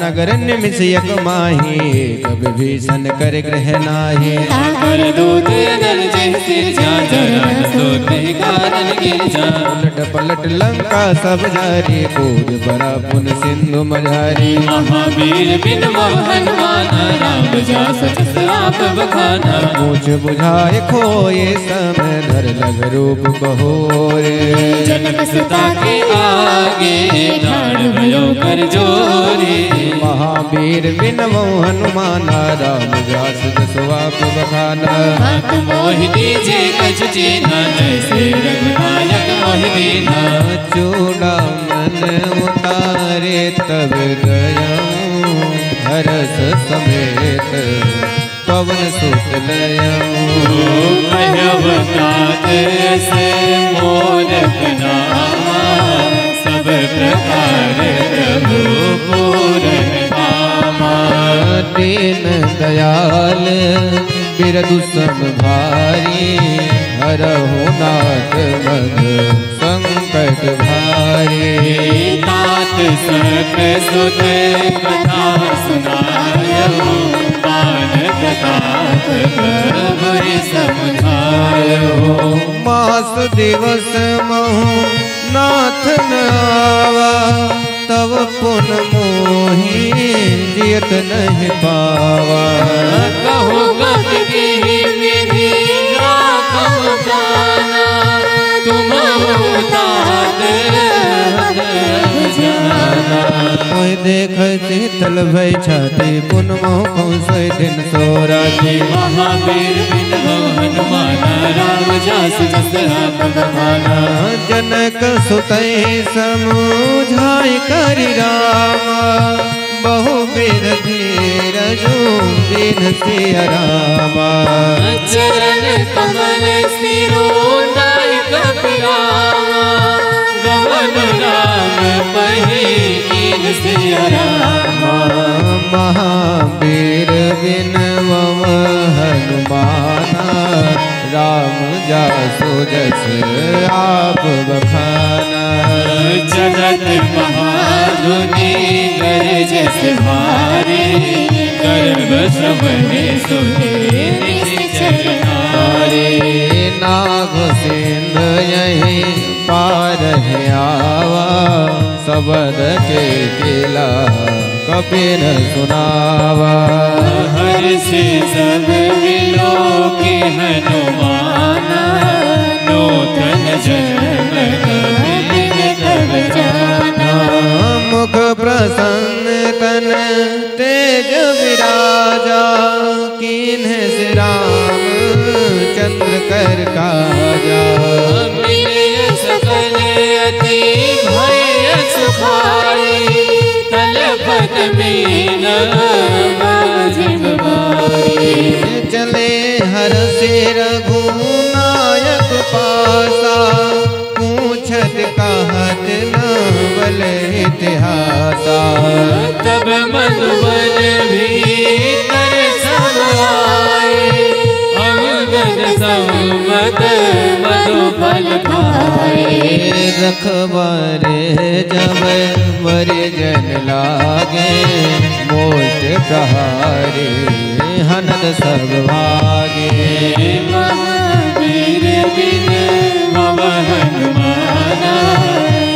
नगर निमिषयक माही कभी भीषण कर ग्रह नाही। कर दूत नर जैसे जाजर सोते कारण गिर जा। उलट पलट लंका सब जारी कूद बड़ा पुन सिंधु मझारी। महावीर बिन मम हनुमान राम जासु जस आप बखाना। मूछ बुझाए खोए समय धर लग रूप बहोरे। जनक सुता के आगे ठाड़ भयो कर जोरी। महावीर बिन हनुमान राम जासु जस आप बखाना। बात मोहि दीजे कछु चीन्हा जैसे रघुनायक मोहि दीन्हा। चूड़ामन उतारे तब गयऊँ हरस समेत पवन सुत लयऊँ। भयवतात से मोरक नामा सब प्रकार प्रभु पूरन कामा। दीन दयाल बिरदु सम भारी हरहु नाथ मद संकट भारी। तात सत सुत कथा सुनायो पान प्रताप प्रभु समझायो। मास दिवस महु नाथ न आवा तब पुन मोहि जियत नहीं पावा। कहो कपि की विधि राखम जाना। तुम तात जाना। कोई देख शीतल भय छाती पुन मोह कौशय दिन सोराती। महावीर बिन हनुमान राम जासु जस आप बखाना। जनक सुतहि समुझाई करि रामा। बहुविध धीरजु दीन सिया रामा। चरण कमल सिरोनाय कपिरामा। गवन राम पहि कीन सिया रामा। महावीर बिन हनुमाना राम जासु जस आप बखाना। जगत महान धुनि गरजस भारी गर्भ श्रवणे सुने निश्चल नारी। नाग सिंध यही पार है आवा सबद के किला कपिन सुनावा। हर से सब विलो के हनुमाना नूतन जन्म कबीर तब जाना। मुख प्रसन्न तन तेज विराजा कीन्ह से राम चंद्र कर काजा। मिलिय सकल अति भय सुखाई तलपत मीन बाजिब बारी। चले हर से रघुनायक पासा पूछत कहत नवल इतिहासा। तब मधुबन भीतर सब आए अवगत सम्मत मधुफल खाए। रखबारे जब मरिजन लागे मोट प्रहारे हनद सब भागे। महावीर बिन भव हनुमाना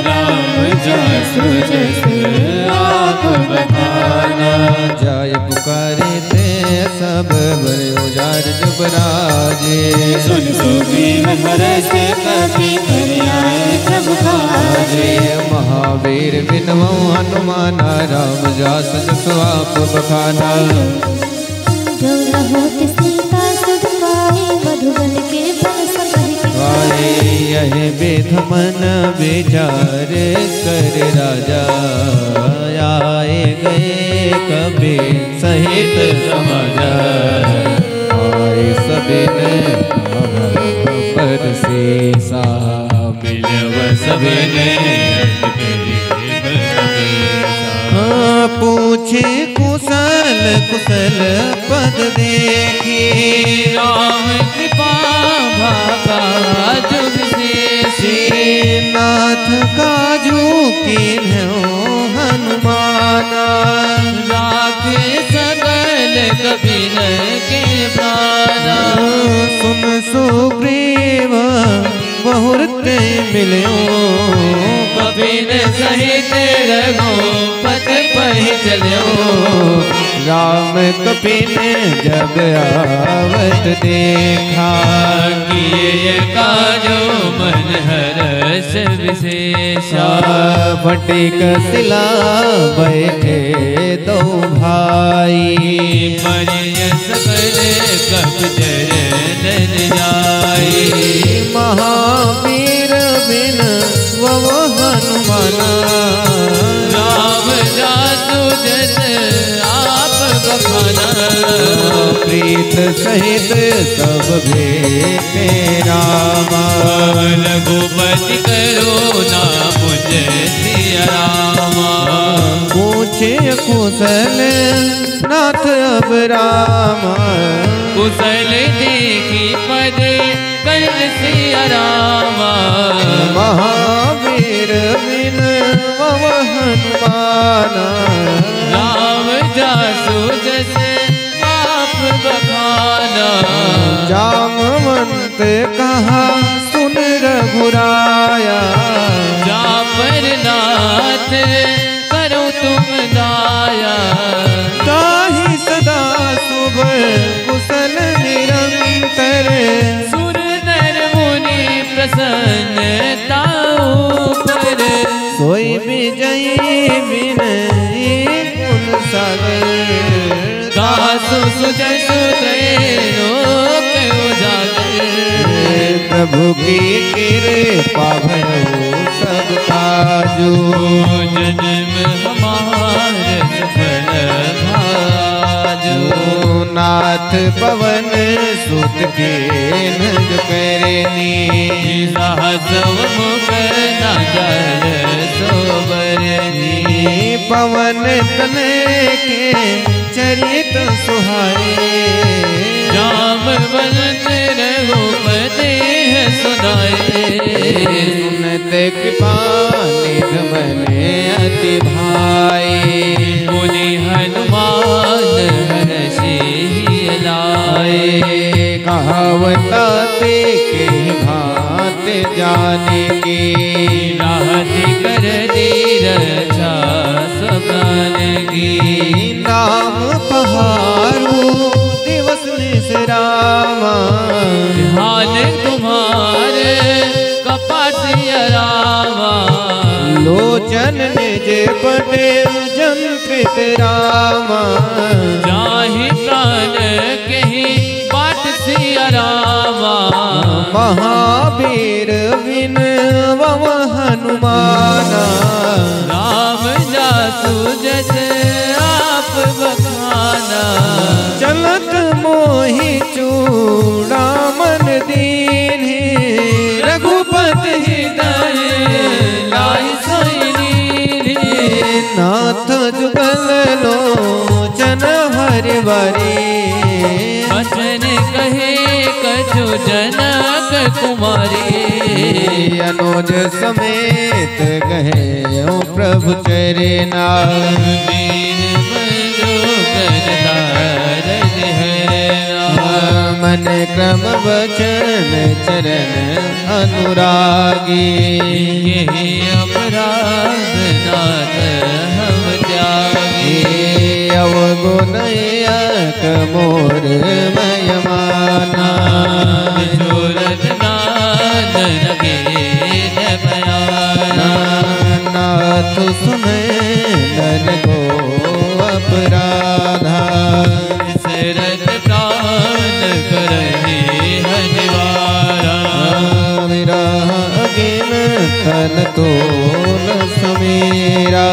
राम जासु जस आप बखाना। जाय पुकारे ते सब बड़े उजार जुबराजे। सुन सुग्रीव हर्ष कपि कर आए सब काजे। महावीर बिनवौ हनुमाना राम जास जस आप बखाना। जो न होत सीता सुध पाए मधुबन के बन सब आए यह विध मन विचार कर राजा आए गए कभी सहित समाजा। आए सबिन पर शेषा मिलव सबिन पूछे कुशल कुशल पद देखी। राम कृपा भाका जुग शेषी। नाथ काजू कीन्हौ हनुमाना। राखे सकल कपिन के प्राणा। सुन सुग्रीव बहुरत मिल्यो कपिन सहित रघुपत पहि चल्यो। राम कपिन जब आवत देखा किए काजो मन हर्ष विशेषा। फटिक सिला बैठे दो भाई परिय सकल कप जरन जाई। महावीर बिन वह हनुमाना। राम जासु जस आप बखाना। प्रीत सहित सब भेटे रामा। रघुपति करुणा मुझे सिया रामा। पूछे कुशल नाथ अब रामा। कुशल देखी पद कर सिया रामा। महावीर बिन वह हनुमाना। राम जासु जस आप बखाना। जामवंत कहा सुन रघुराया। जा पर नाथ करो तुम दाया। ताहि सदा शुभ कुशल निरंतर। सुर नर मुनि प्रसन्नताओ पर। सोई विजयी विनयी गुण सागर। दासु सुजसु लोक उजागर। प्रभु की कृपा भयो सब काजू। जन्म हमार सफल भाजू। नाथ पवन सुत के नज करनी। सहसव मुख न जल सोबरनी। पवन तने के चरित सुहाए। जामवंत रघुपति सुनाए। सुनत देख पानिध बने अति भाई। बोले हनुमान हर्षि लाए। कहावता ते के भात जाने की। राहत कर दी रक्षा सपन की। नाम पहाड़ू दिवस निसरामा। ध्यान तुम्हारे कपट रामा। लोचन निज पटे जंत्रित रामा। जाहि प्राण कही बाट सिया रामा। महावीर बिन वम हनुमाना। राम जासु जस आप बखाना। चलत मोहि चूड़ामन दीन्हि। रघुपति हृदय लाई सोई। नाथ जुगल लोचन हरि बरी। वचन कहे कछु जनक कुमारी। अनुज समेत गहे प्रभु चरना। मन क्रम वचन चरण अनुरागी। यही अपराध नाथ हम त्यागी। अवगुण एक मोर मयमाना। जोरत नाद लगे न बयाना। नाथ सुने नर को अपराधा। शरद प्राण करहि हनिवारा। विरह अगिन तन तोल समीरा।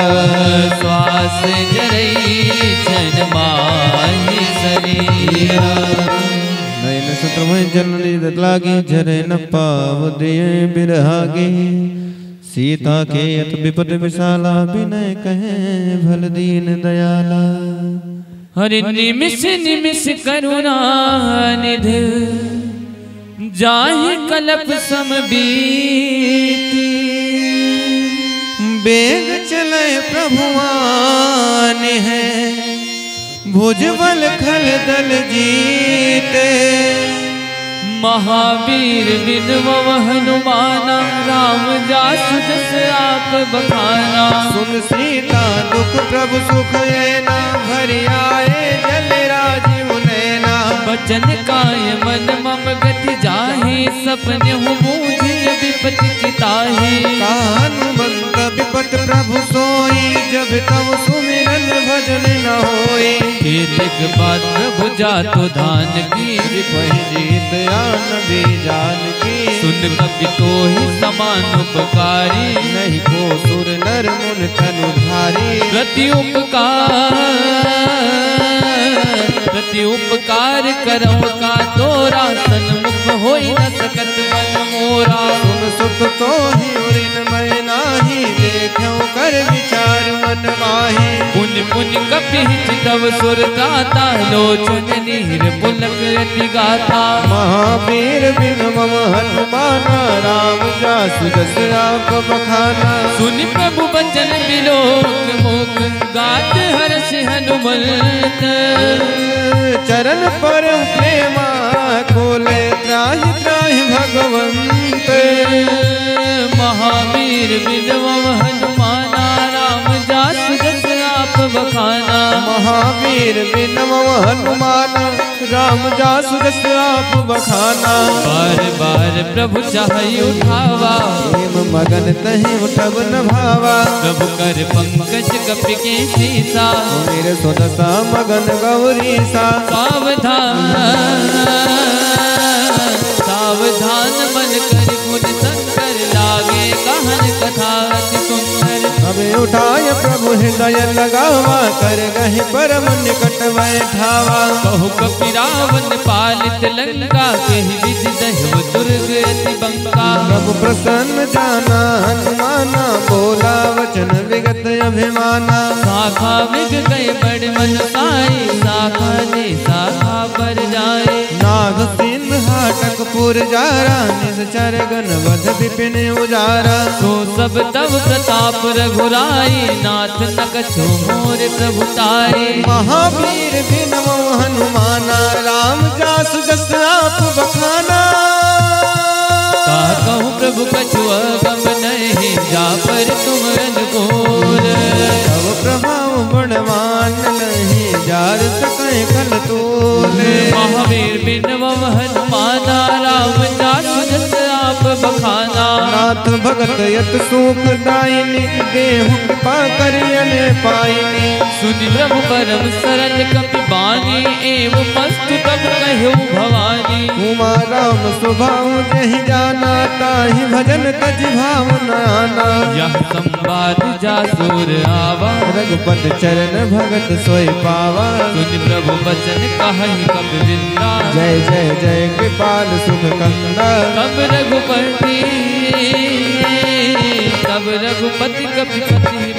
श्वास जरई छन माहि शरीरा। नयन सूत्रमय जननी लागे झरे न पाव दिए बिरहागे। सीता के अत विपद विशाला विनय कहे भल दीन दयाला। हरि निमिष निमिष करुणा निधि। जाहि कलप सम बीती। बेग चले प्रभुआन है। भुजबल खल दल जीते। महावीर विनव हनुमाना। राम जासु जस आप बखाना। सुन सीता दुख प्रभु सुख एना। भरि आए जल राजीव नैना। बचन काय मन मम गति जाहि। सपन हूँ बूझि विपति किताहि। कानुमंत विपत प्रभु सोई। जब तब सुमिरन भजन न होई। केतक बात प्रभु जातु धान की। जीत आन भी जान की। सुन कपि तोहि समान उपकारी। नहीं को सुर नर मुन तनुधारी। प्रति उपकार करम का तोरा। सन्मुख होई न सकत मन मोरा। सुन सुत तो ही उरिन मैं नाही। देखो कर विचार मन माही। पुनि पुनि कपिहिच तव सुर दाता। लोचन नीर पुलक अति गाथा। महावीर बिन मम हनुमाना। राम जासु जस आप बखाना। सुनि प्रभु बचन बिलोक मुख। गात हर्ष हनुमंत। चरण पर प्रेमा खोले। त्राहि त्राहि भगवंत। महावीर विनव हनुमाना। राम जासु जस आप बखाना। महावीर बिनव हनुमाना। राम जासु जस आप बखाना। बार बार प्रभु चाहि उठावा। प्रेम मगन तहि उठब न भावा। प्रभु कर पंकज कपि के सीसा। मेरे सुनसा मगन गौरी सा। सावधान मन कर गुण शंकर। लागे कहन कथा अति सुंदर। हमें उठाय प्रभु हृदय लगावा। कर गहि परम निकट बैठावा। कहु कपि रावण पालित लंका। कहि विधि दहव दुर्ग अति बंका। प्रभु प्रसन्न जाना हनुमाना। बोला वचन विगत अभिमाना। शाखा विग गए बड़ मन साई। शाखा ने शाखा पर जाए। नाग सिंह फाटकपुर जारा निश्चर गण वध विपिन उजारा। सो सब तब प्रताप रघुराई नाथ न कछु मोर प्रभु तारे। महावीर बिनवो हनुमाना राम जासु जस आप बखाना। कहूँ प्रभु कछु अगम नहीं जा पर तुम अनुकूल। तब प्रभाव गुणवान नहीं जार सके कल तोल। महावीर बिनवो हनुमाना राम जासु जस आप बखाना। नाथ भगत यत सुख दायिनी देहु कृपा करियने पाइनी। सुनि प्रभु परम सरल कपि बानी एवं मस्तु तब कहु भवानी। उमा राम स्वभाव जहि जाना ताहि भजन तज भाव न आना। यह संवाद जासुर आवा रघुपत चरण भगत सोई पावा। सुनि प्रभु वचन कहहि कपि विंदा। जय जय जय कृपाल सुख कंदा। तब रघुपति कपि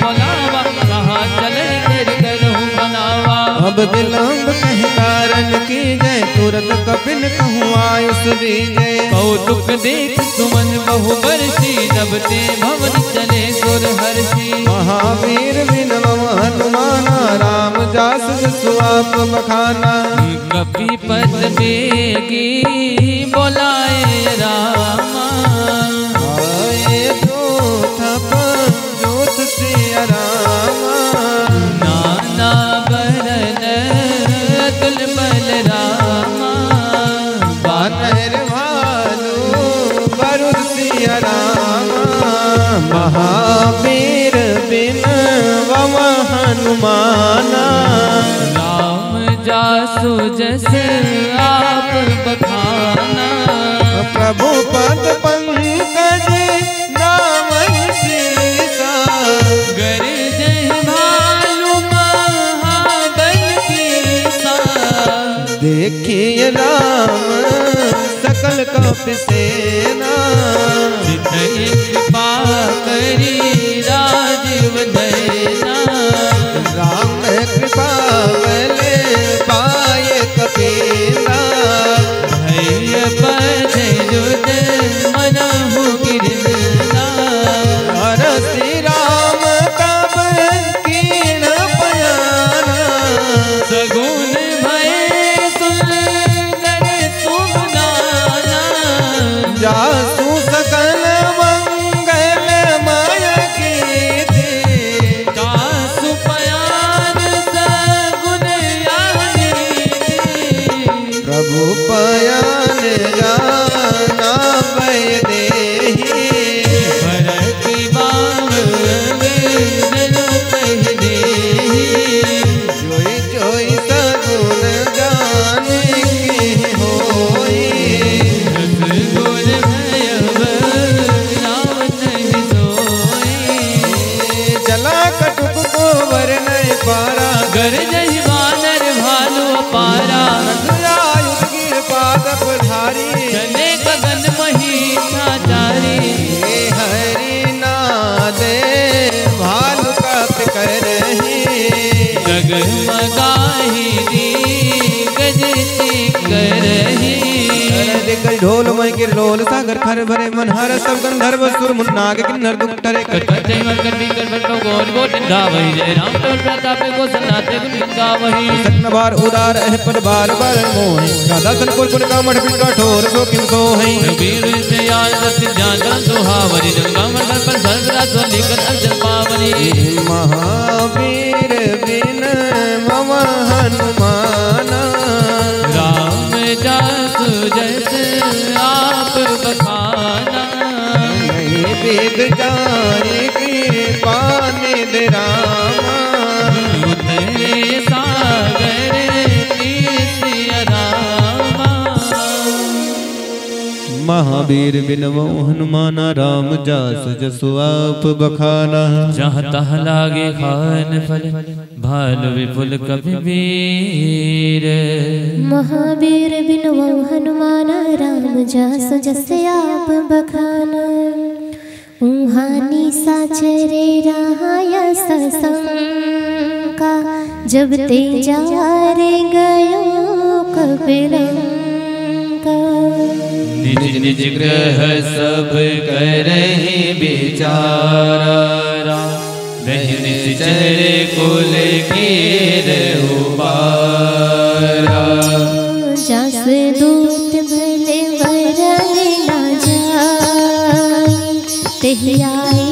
बोलावा कहा चले कर करहु बनावा। अब विलंब कहि कारण की जय तुरत कपिल कहूँ आयुष दीजय। कौतुक देख सुमन बहु बरसी जब ते भवन चले सुर हर्षि। महावीर बिनवो हनुमाना राम जासु जसु आप बखाना। कपि पद बेगी बोलाए रामा। आए जोत सिया रामा। नाना बरन अतुल बल रामा। बानर भालू बरुद सिया रामा। महावीर बिनवो हनुमाना राम जासु जस आप बखाना। प्रभु पद पंकज नाम शीसा। गर जय भालू महाबल कीसा। देखिए राम सकल कपि सेना। जितहि कृपा करी राजीव दयना। राम कृपा बले पाए कपीला। भय पद युद मनहु गिरना। हर श्री राम तब कीन पयाना। सगुन भय सुंदर सुमनाना। जासु सकल मंगल माय कीर्ति। जासु पयान सगुन यानीति। प्रभु पयान जाना भय देहि। भरत बाम वेदनु कह देहि। जोई जोई सगुन जाने की होई। रस गुण भयव राम नहीं सोई। चला कटुक गोबर नहीं पारा। गर जहि बानर भालू अपारा। आयुध गिर पादप धारी। चले गगन महिषाचारी। हे हरि नादे भालु कपि करहि। जगमगाहि दिग्गज करहि। दिग्गज ढोल मय गिर लोल सागर खर भरे मन हर सब गंधर्व सुर मुन्नाग किन्नर दुख टरे कटकटै मरकट बीकर बट्टो गोर गोट धावहि। जय राम तोर प्रतापे को सन्नाथे गुण गावहि। सत्न बार उदार अह पद बार बार मोहि। राधा सन कुल कुल कामठ बिन कठोर सो किम को है। रघुवीर से यार रति जान सुहावरी। जंगा मंडल पर सर्वदा ध्वनि कर अर्जन पावनी। महावीर बिनवो हनुमाना राम जासु जस आप बखाना। नहीं वेद जाने कृपा निध रामा। उतरे सागर सिया रामा। महावीर बिनवो हनुमाना राम जासु जसु आप बखाना। जहाँ तह लागे खान फल भालु विपुल कपि वीर। महावीर बिनवो हनुमाना राम जासु जस आप बखाना। ऊहानी साचरे रहाया ससंका। जब तेजा रे गयो कपिलंका। निज निज ग्रह सब करहि बिचारा बहन चरे कुल कीर उबारा जस दूत भले वरन ना जाए तेहि आए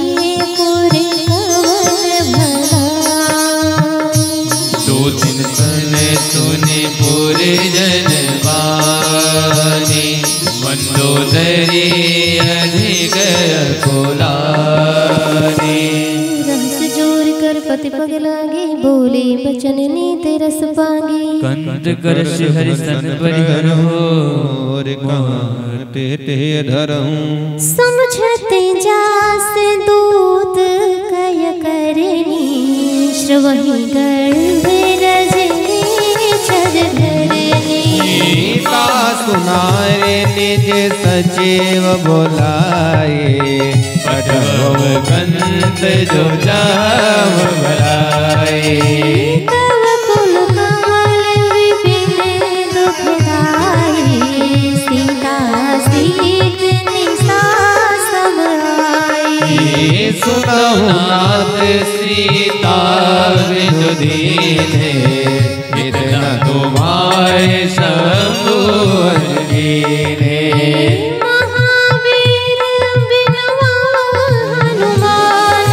पूरे कवन भलाई दो दिन सन सुनि पूरे जनवानी मंदोदरी अधिक कुलानी रहस जोर कर पति पग लागे बोले बचन नीत रस पागे कंत करश हरिसन परिहर हो ते धरहूँ समझते जास दूत कय करनी श्रवहि गर्भ रजनी चर धरनी का सुनारे निज सचिव बोलाए पठव कंत जो जाव भराए तव कुल कमल विपिन दुखदाई सीता सीत निशा सब आई सुनहु नाथ सीता विदुदीने इतना तुम्हारे शंभु अजीने महावीर बिनवा हनुमान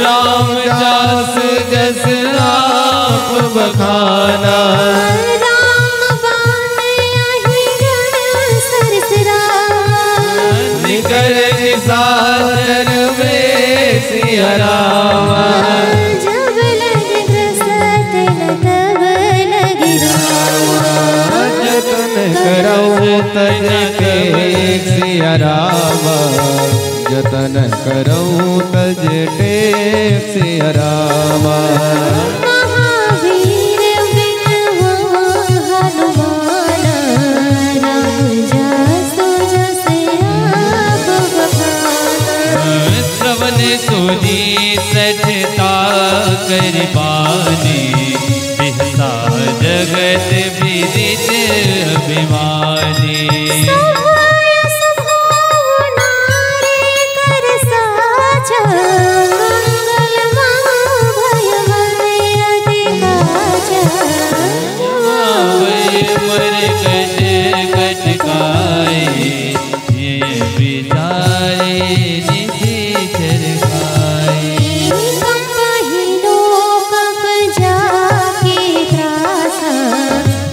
राम जास जस आप बखाना राम बाण अहि गण सरसरा निकर निसाचर में सिया राम जब लग ग्रसत न तब लग राम जतन करऊँ तज टेक सिया राम जतन करऊँ तज टेक सिया राम महावीर बिनवा हनुमान राम जासु जस आप बखाना श्रवण सुनी सठता करबानी बिहसा जगत विदित अभिमानी सभाय सभावना रे कर साचा मंगल भय मने अधिकाचा वै मर कट कटकाए ये बिचारे निशिचर खाए कंपहि लोक जाके त्रासा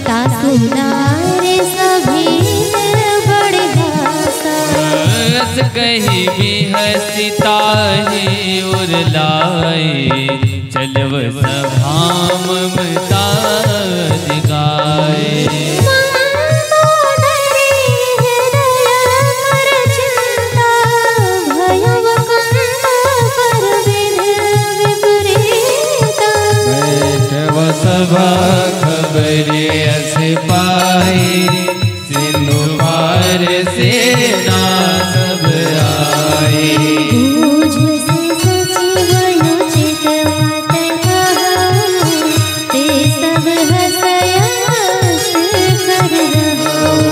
तासु नारे सभी बड़े हासा रस कही भी हसीता ही उर लाए चलव सभाम मता दिगाए मंदोदरी हृदय कर चिंता भयव कंत पर विध विपरीता बैठव सभा खबरे अस पाई सिंधु पार सेना सब आई बूझ से सचिव उचित मत कहूँ ते सब हसयस कर रहूँ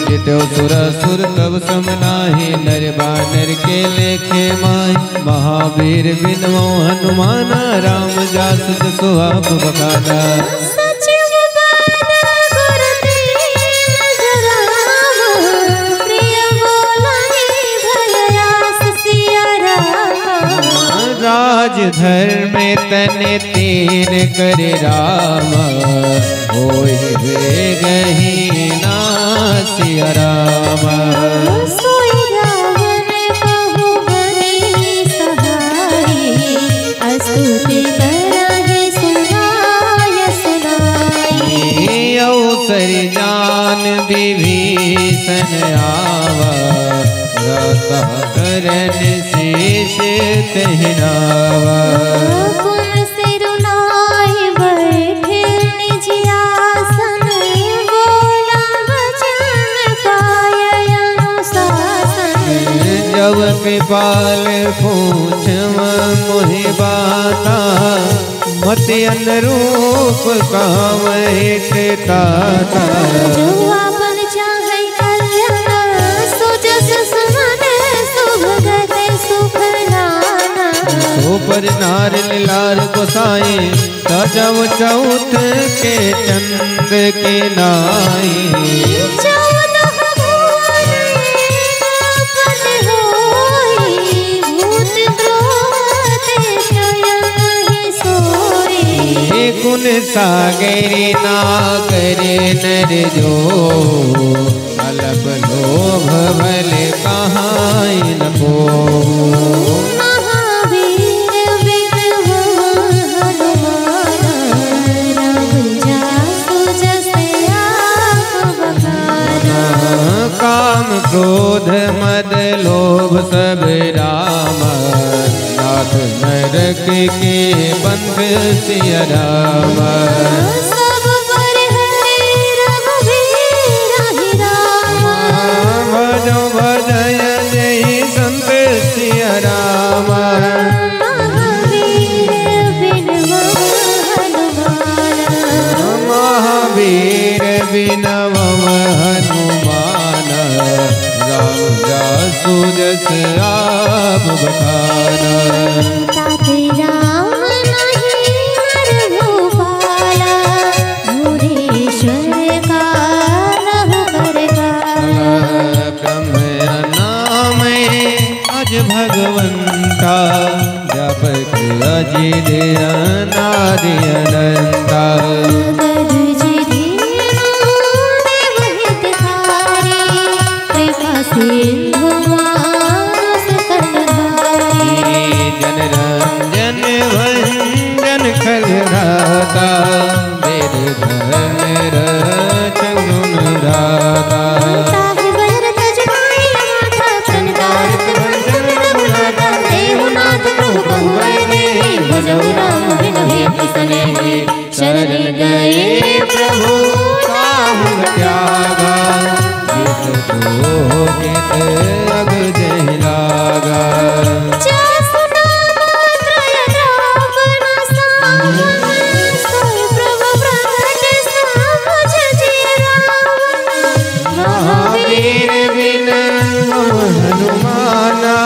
जितो सुर सुर तब सम नाही नर बानर के लेखे माय महावीर बिनवो हनुमान राम जास जसो आप बखाना सचिव बन गुर तेज राम प्रिय बोलाई भलयास सिया राम राज धर्म तने तीन कर राम होय वेगहि नासिया राम सोई रावण कहु बड़ी सहाई अस्तुति करहि सुनाय सुनाई अवसर जान विभीषण आवा रता करन शेष तहनावा पुन सिरुनाई बैठे निज आसन बोला वचन पाय अनुशासन जब कृपाल पूछ मोहि बाता मत अनुरूप कामहित ताता जो आपन चाहे कल्याण गोसाई सजव चौथ के चंद के नाई। गुण सागरी नागरे नर जो अलग लोभ भल कहाँ न को। महावीर बिन हनुमान राम जासु जस आप बखाना। काम क्रोध मद लोभ सब राम नाथ नरक के बंध सिया राम। सब पर हरे रघुवीर ही राम। भजो भजय जय संत सिया राम। महावीर बिन हनुमान महावीर बिन हनुमान राम जासु जस आप बखाना। ताते राम नहीं हर भूपाला भूरेश्वर का लहु बरकाला। ब्रह्म नाम अज भगवंता जपक अजित अनादि अनंता। जन रंजन भंजन खलराता वेद धर्म रचन गुण राता। शरण गए प्रभु काहू त्यागा जिस तो हित अग जय लागा। महावीर बिन हनुमाना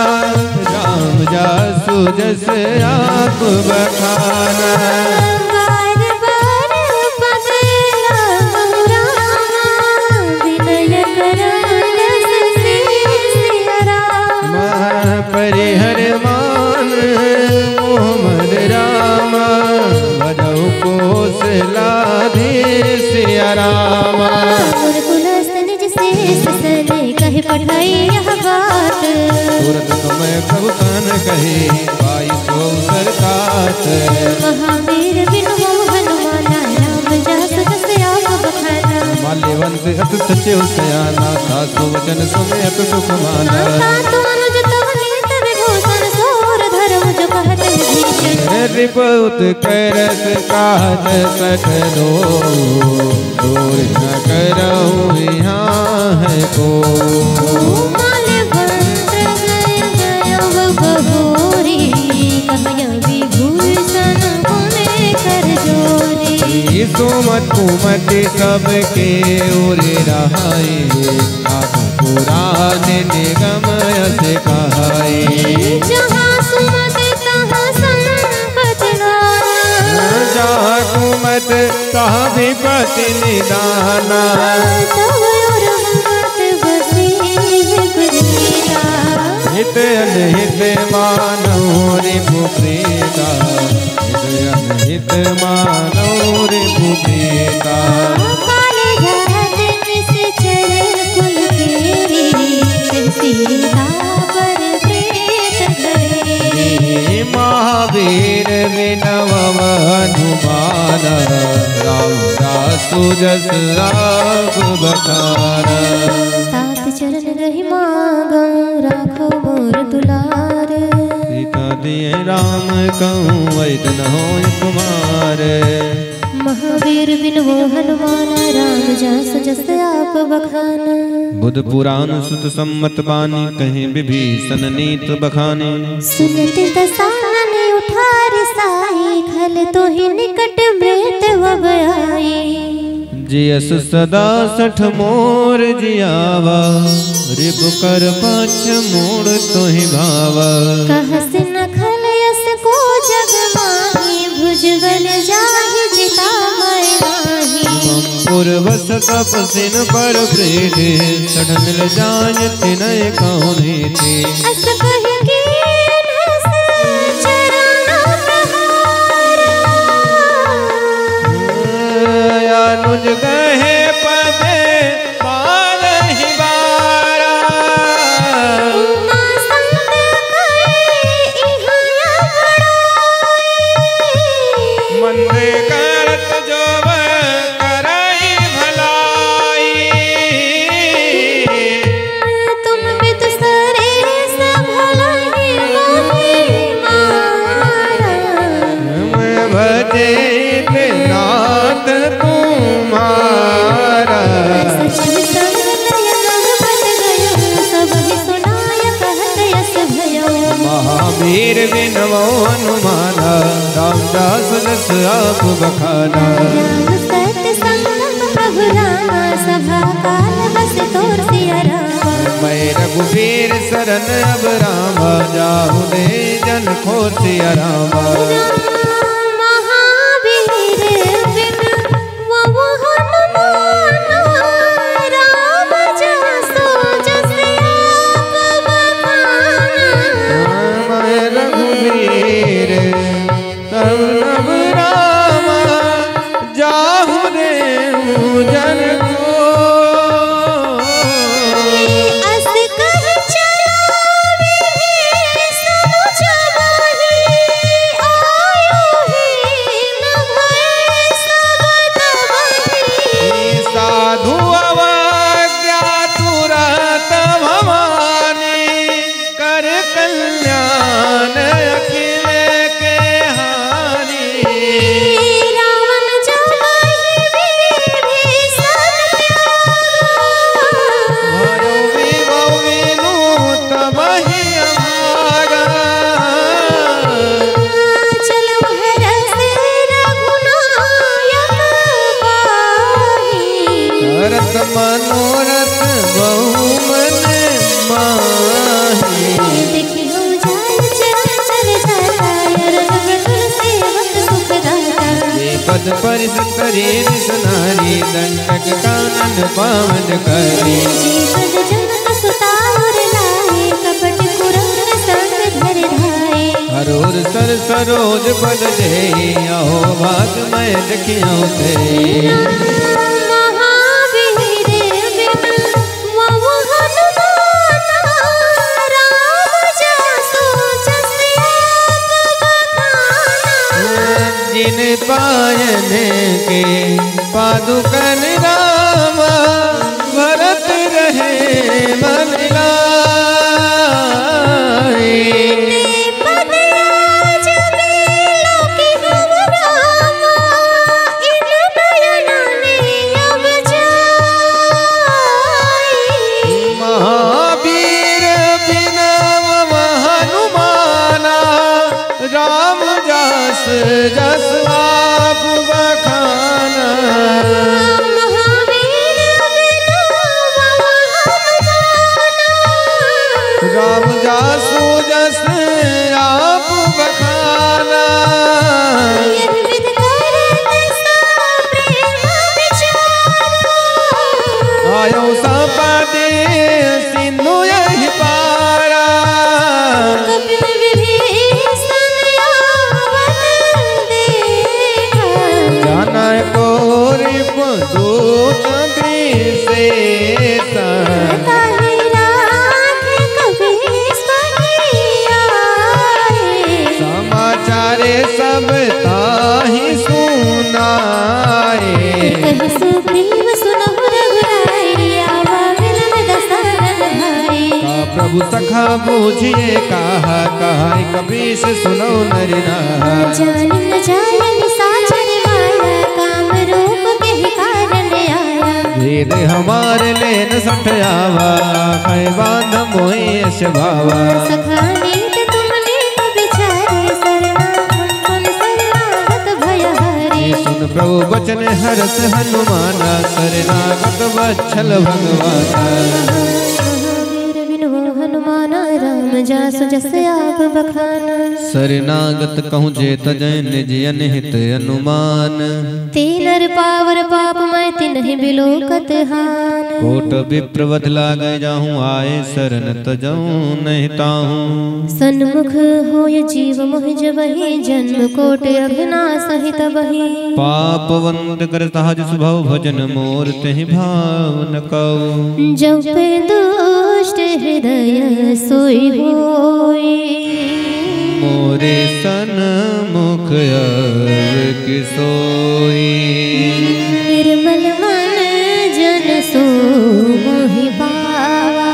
राम जासु जस आप बखाना। परिहर मान मोहम्मद राम भजौ कौशलाधीश सिया राम। कहे पढ़ाई यह बात सूरत समय प्रभु कान कहे पाई सो सरकात। महावीर बिन हनुमान राम जासु जस आप बखाना। माल्यवंत अत सचे सयाना सासु वचन सुमेत सुख माना। रिपुत करत काज सठनो दूर न करहु यहाँ है को। सुमत कुमति सबके उरे रहाई आत्म पुराण निगम से कहाई। जहाँ सुमत तहाँ संपत नाना। जहाँ कुमत तहाँ विपत्ति निदाना। हित अनहित मानव रिपु प्रीता हित अनहित मानव रिपु प्रीता। महावीर विनव हनुमान राम जासु जस आप बखाना। तात चरण रही मांगो राखो मोर दुलार। सीता दिए राम कहूँ वैदन हो कुमार। महावीर बिन हनुमान राम जासु जस आप बखाना। बुध पुराण सुत सम्मत बानी कहीं विभीषण नीत बखानी। सुनते दसानन उठार साई खल तो ही निकट मृत वब आई। जियस सदा सठ मोर जियावा रिप कर पाछ मोड़ तो ही भावा। कहस न खल यस को जग माही तपसिन पर प्रीति सठ मिल जाय तिनय कौनी थी। अस कह के अनहस चरण प्रहारा अनुज गहे पदे बारहि बारा उमा संग करे इहाँ बड़ाई मंदे करत जोब करई भलाई तुम बिद सरे भलाई मोहि मारा मैं भजे नाथ तुम्हारा। सचिव संग नयन बन गयो सब ही सुनाय कहत यस भयो महावीर बिनवो हनुमान रामदास जस आप बखाना। राम सत्य संगम प्रभु रामा सभा काल बस तोर सिया रामा मैं रघुवीर शरण अब राम जाहु दे जन खोर सिया रामा। महावीर बिन वह हनुमान राम जसो जस आप बखाना मैं रघुवीर तब राम जाहु दे जन को। अस कह चलावे सुनु जवाही आयो ही न भय सब तबाही साधु अवज्ञा तुरत भवानी कर कल्याण अखिल के हानि। रावण जवाही विभीषण भयो विभो विनु तबहि अभागा चलो हरस रघुनायक पाही भरत मनोरथ बहु मन माही। देखी हो जाय चल जाता रघुबर सेवक सुखदाता ये पद परिस करे नारी दंडक कानन पावन करी। जीवन जनक सुता और लाए कपट कुरंग संग धर धाए हरोर सर सरोज पद दे अहो भाग मैं देखियो ते। महावीर बिन वह हनुमान राम जसो जस आप बखाना जिन पायन के पादुकन राम भरत रहे मन लाई। पद राज बेलो की हम रामा इन नयन ने अब जाई महावीर बिनव हनुमाना राम जस जस आप बखाना। महावीर बिन वह हनुमाना राम जासु जस आप बखाना। यह विध करत सा प्रेम विचारा आयो सपदे सिंधु यहि पारा। कपिल विभीषण आवत देखा जाना को रिप दूत विशेषा। ताहि राखे कपीश्वरी आए समाचारे सब ताहि सुनाए। कहि सुग्रीव सुनहु रघुराई आवा मिलन दशरथ भाई का प्रभु सखा बूझिए कहा कहा कबीस सुनो नरि नाहा। जान न जाय निशाचर माया काम रूप के ही कारण आया वेद हमारे लेन सठयावा कई बांध मोहि यश भावा। सखानीत तुमने तो बिचारे शरणागत शरणागत भय हरे सुन प्रभु बचन हरस हनुमाना शरणागत वत्सल भगवाना। महावीर बिनु हनुमान राम जासु जस आप बखाना। शरणागत कहूँ जे तजय निज अनहित अनुमान। तीनर पावर पाप मैं तिन्हि बिलोकत हान। कोट विप्रवध लागे जाहूँ आए शरण तजऊँ नहीं ताहूँ। सन्मुख होय जीव मोह जबहि जन्म कोट अघना सहित बहि। पापवंत कर सहज स्वभाव भजन मोर तेहि भाव न कहूँ। जब पे दुष्ट हृदय सोई होई। मोरे सन्मुख अब कि सोई। निर्मल मन जन सो मोहि पावा।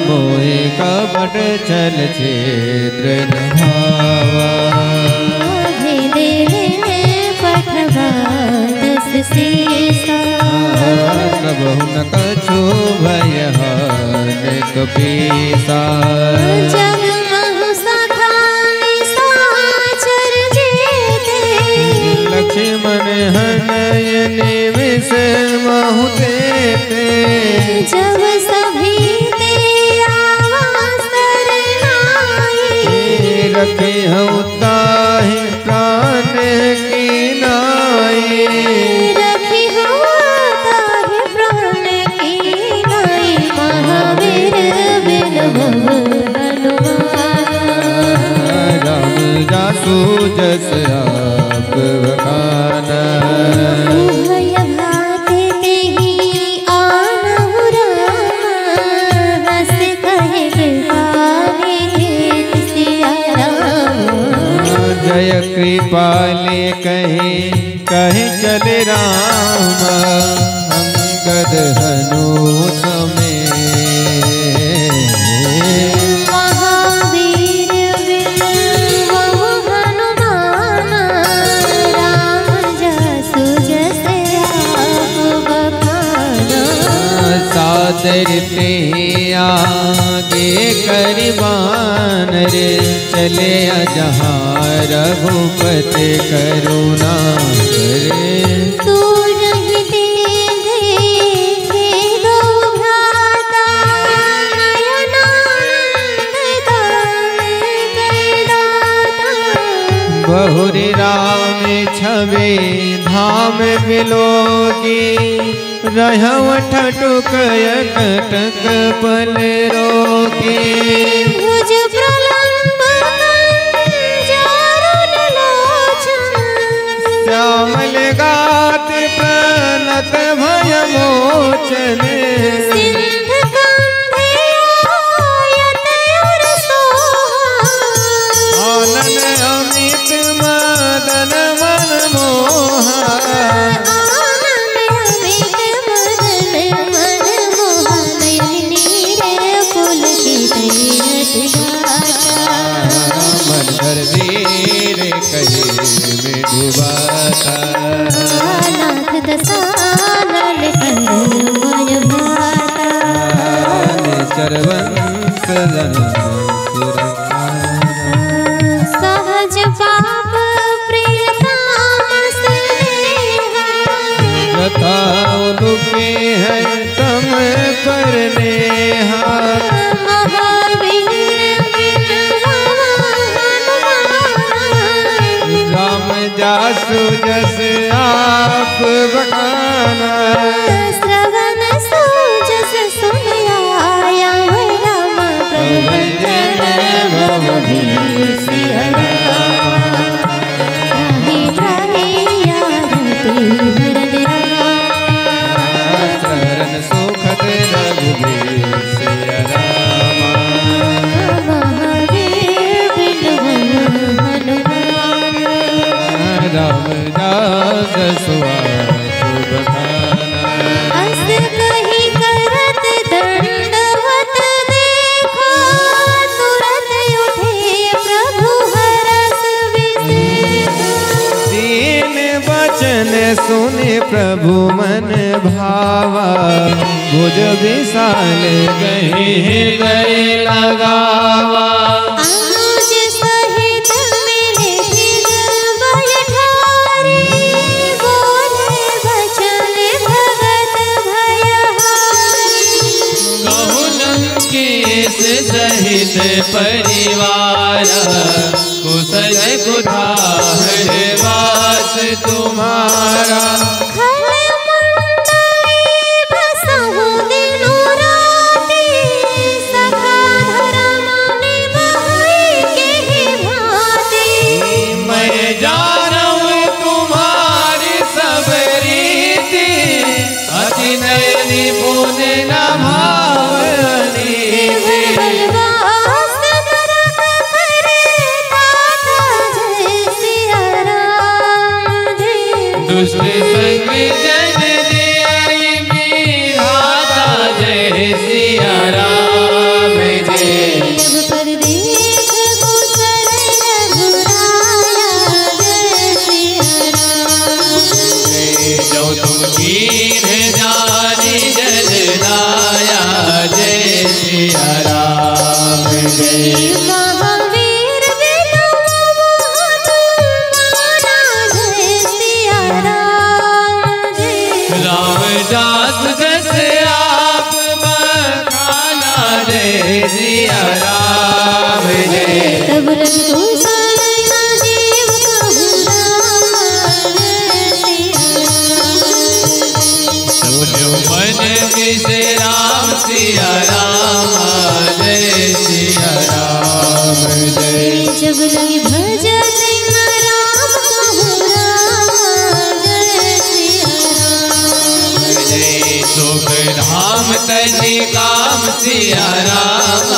मोहे कपट छल छिद्र न भावा। पठवा दस सीसा। कबहु न कछु भय हान कपीसा। जग महु सखानी साचर जेते। लक्ष्मण हनयनि विष महु देते। जब सभी ते आवास नाई। रखे हूँ ताहि प्राण की नाई। रखी हो ताहि प्राण की नाई। महावीर बिनव हनुमान। राम जासु जस आप बखाना। भय भाते तेहि आनहु राम। हँस कहे कृपाले सिया राम। जय कृपाले कहे कहे चले राम। अंगद हनुत में। महावीर बिनवहु हनुमान। राम जासु जस आप बखाना। सादर ते आगे करिबान रे। चले जहाँ रघुपति करुणा करे। तू रहिते देखे दो भ्राता। नयनानंद दान करदाता। बहुरी राम छवि धाम बिलोगी। रहव ठटुक कटक पल रोगी। भुज प्रलंब कंजारुन लोचन। श्यामल गात प्रणत भय मोचन। सिंध कंधे आयत उर सोहा। आनन अमित मदन मन मोहा। आनंद अमित मदन मन मोहा। नयनी रे पुलकित गाता। मन भर वीर कहे में डुबाता। नाथ दसानन करमय भाता। चरवंश सहज पाप प्रियतम स्नेहा। कथा लुके है तम पर नेहा। महावीर बिनवहु हनुमान। राम जासु जस आप बखाना। श्रवण सो जस सुन आया। राम प्रभंजन भवभीर सिया राम। त्राहि त्राहि आरती हरण राम। चरण सुखद रघुबीर सिया रामा। महावीर बिनवहु हनुमान। राम दास सुआसु बखाना। अस कही करत दंडवत देखा। तुरत उठे प्रभु हरस विसेखा। दीन वचन सुने प्रभु मन भावा। भुज विशाल गहे गए लगावा। अनुज सहित मिले बैठारी। बोले वचन भगत भयहारी। कहु लंकेश सहित हमारा कुशल कुठार वास तुम्हारा। दुष्ट संग जन दियाई विधाता जय सिया राम जय। जब परदेश को शरण घुराया जय सिया राम। जो तुम कीन जानी जल लाया जय सिया राम जय। महावीर विनोद हनुमान जय सिया राम जय। रामदास जस आप बखाना जय सिया राम जय। तब रघु शरण जीव कहु राम जय सिया राम। मन विष राम सिया राम जय सिया राम जय। जब लगी भजन राम कहु राम जय सिया राम जय। सुख धाम तनि काम सिया राम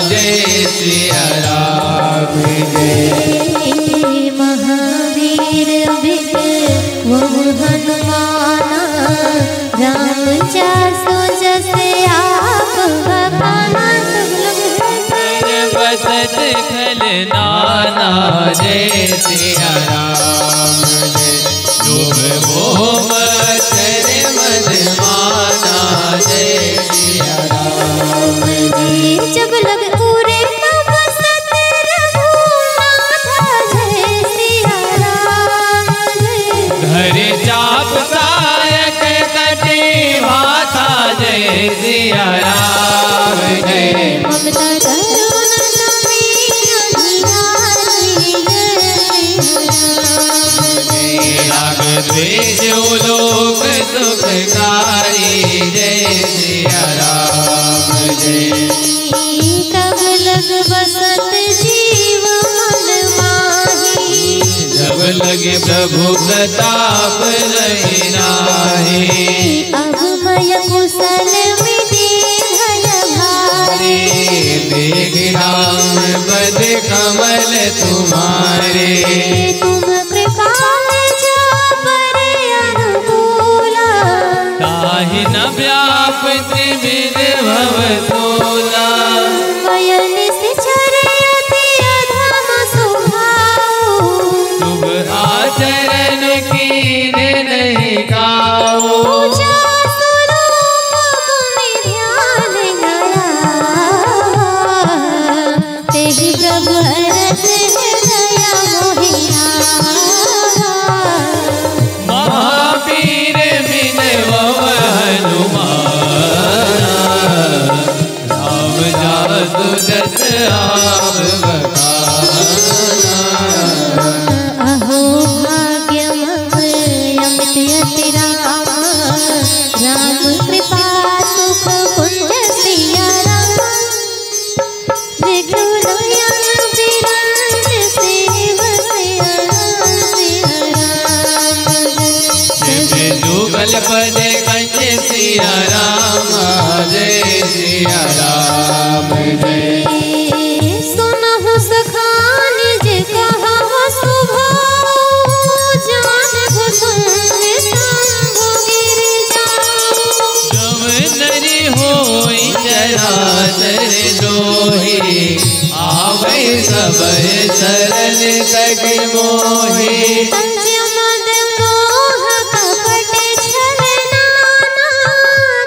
जय सिया राम जय। महावीर विक्रम हनुमाना राम जासु जस आप बखाना। बसत खल नाना जय सिया राम जय। लोभ मोह मत्सर मद माना जय सिया राम जय। जब लग पूरे तब सत रघुनाथ जय सिया राम जय। घर चाप सायक कटी भाता जय सिया राम जय। ममता करुण समीर अधियारी जय सिया राम। राग द्वेष लोक सुखकारी जय सिया राम जय। तब लग बसत जीव मन माही। जब लगे प्रभु प्रताप रही नाही। अब मय कुशल मिटे भय भारी। देख राम बद कमल तुम्हारे। तुम कृपाल जा पर अनुकूला। ताहि न व्यापति विधव सोला। बयन सिचर अति अधम सुभाऊ। शुभ आचरण कीन नहीं काओ। पूजा स्वरूप मुनि ध्यान गया। तेहि प्रभु हरस हृदय मोहिया। महावीर विनव हनुमान राम जासु जस आप बखाना। अहो भाग्यमय अमित अति राम। राम कृपा सुख कुंज सिया राम। विघ्न नयन विराज सेव सिया जय जुगल पद कंज सिया राम जय सिया राम जय। सुनहु सखान जे कहा सुभाऊ। जानहु संग शंभु गिर जाऊ। जब नरी होई चराचर लोही। आवै सब सरल तग मोही। पंचमद मोह कपट छल नाना।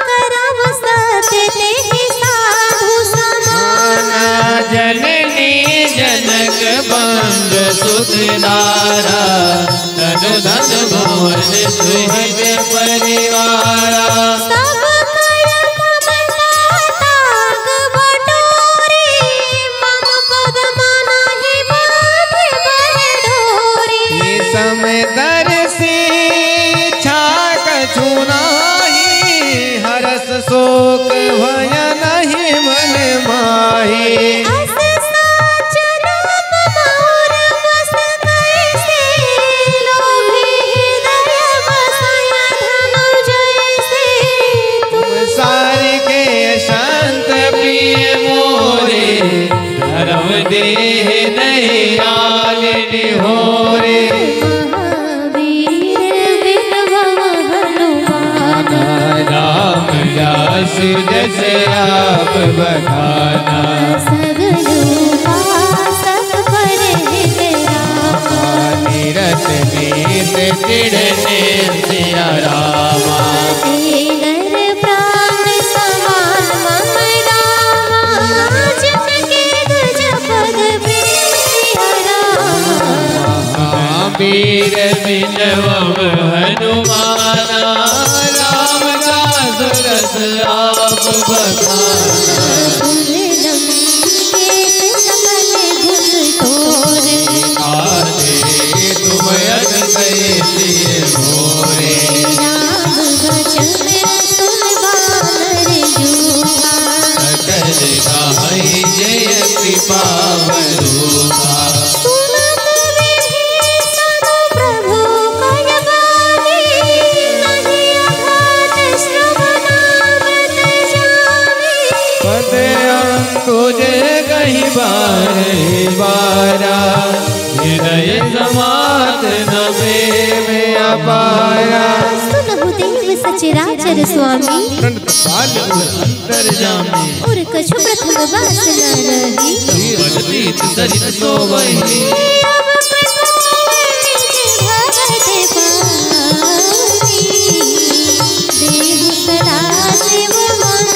करब सत्य तेहि साधु समाना। जननी जनक बंद सुत नारा। तनु धन भवन सुहज परिवारा। सब कर ममता ताग बटोरी। मम पद मानहि दयालिनी हो रे महावीर विनवम हनुमान राम जास जस आप बखाना सगुपासक पर रामा निरत नीत चिड़ने सिया रामा नर प्राण समान मम रामा जिनके गज पद प्रेम सिया रामा वीर बिनवम हनुमाना राम दास रस आप बखाना आदे तुम यद कैसे मोरे सकल गाई जय कृपा रूपा तुझे कहीं बारा हृदय समात नबे में अपारा सुनहु देव सचराचर स्वामी अंतर्जामी और कछु प्रथम बास न रही जीवतीत सरित सोवही देव सदा शिव मन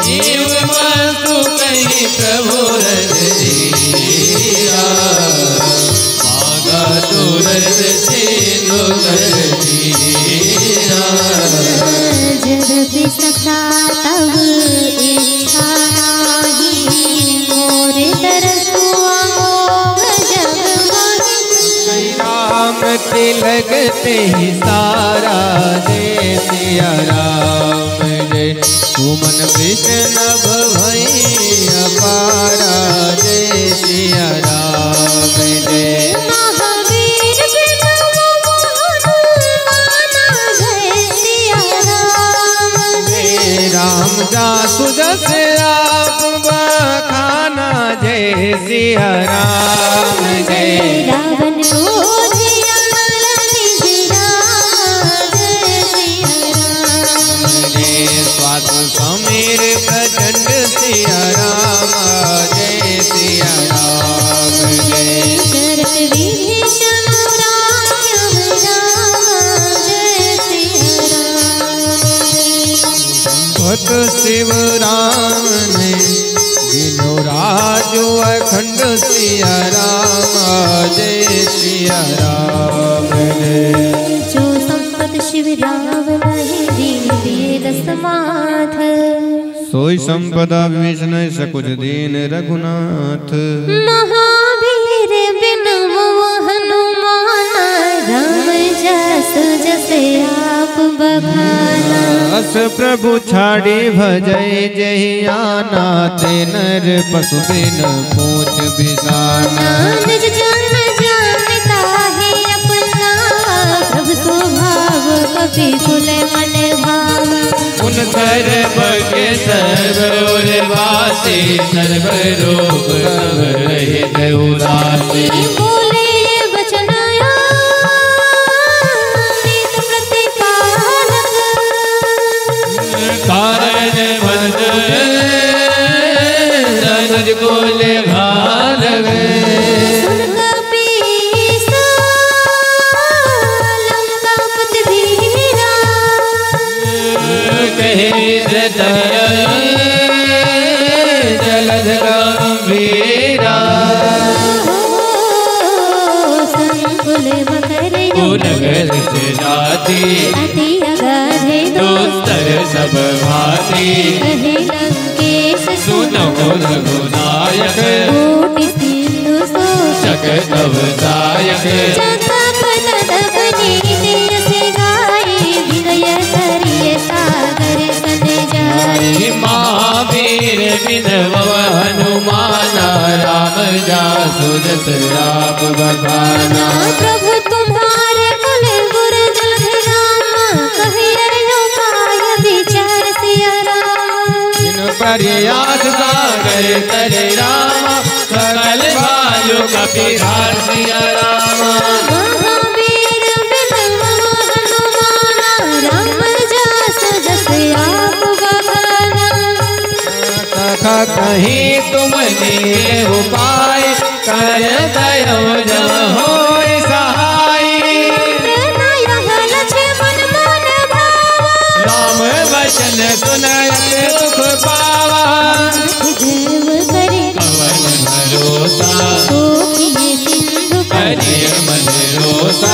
जीव वस्तु कहीं प्रभु रजिया मागा तुरत सिंधु करजिया जब सखा तब इच्छा नाही मोर तरसुआ मोह जग मोहि राम तिलकते ही सारा जय सिया राम जय सुमन विष्णव भई अपारा जय सिया राम जय महावीर विनवम हनुमान जय सिया राम जय राम जासु जस आप बखाना जय सिया राम जय रावण क्रोधिया निज राम जय सिया राम जय स्वाद समीर प्रचंड सिया राम जय सिया राम जय शरत विभीषण राम जय सिया राम भट शिव राम ने दिनो राजो अखंड सिया राम जय सिया राम जय जो संपत शिव राम नहीं दीन दिए दसमाथ सोई संपदा विष्णु सकुच दीन रघुनाथ महावीर बिनवम हनुमान राम जस जस आप बखाना अस प्रभु छाड़ी भजय जय आना ते नर पशु बिन पूछ बिसाना निज जन जानता है अपना प्रभु स्वभाव कभी भूले मन भाव उन सर्व के सर्व वासी सर्व रोग सब रहित उदासी बोले ये वचन नित प्रतिपालक कारण मन अनुज बोले भालव सुन कपीस लंकापति वीरा कहे हृदय जलध गंभीरा संकुल मकर नगर से जाती अति अगाधे दोस्तर सब भाती कहे लंकेश सुनो रघुनायक कोटि सिंधु शक तव दायक जतप तदप नीति से गाई विनय करिय सागर सन जाई महावीर विनवम हनुमाना राम जासु जस आप बखाना प्रभु तुम्हारे कुल गुर जलधि राम कहिए उपाय विचार सिया राम प्रयास सागर करे रामा सकल भालू कपिधार सिया रामा महावीर बिनवा हनुमाना राम जस जस आप बखाना सखा कहीं तुमने उपाय कर दयो जब होय सहाय लक्ष्मण मन भावा राम वचन सुनत सुख पावा देव करे पवन भरोसा सोखिए सिंधु हरि मन रोसा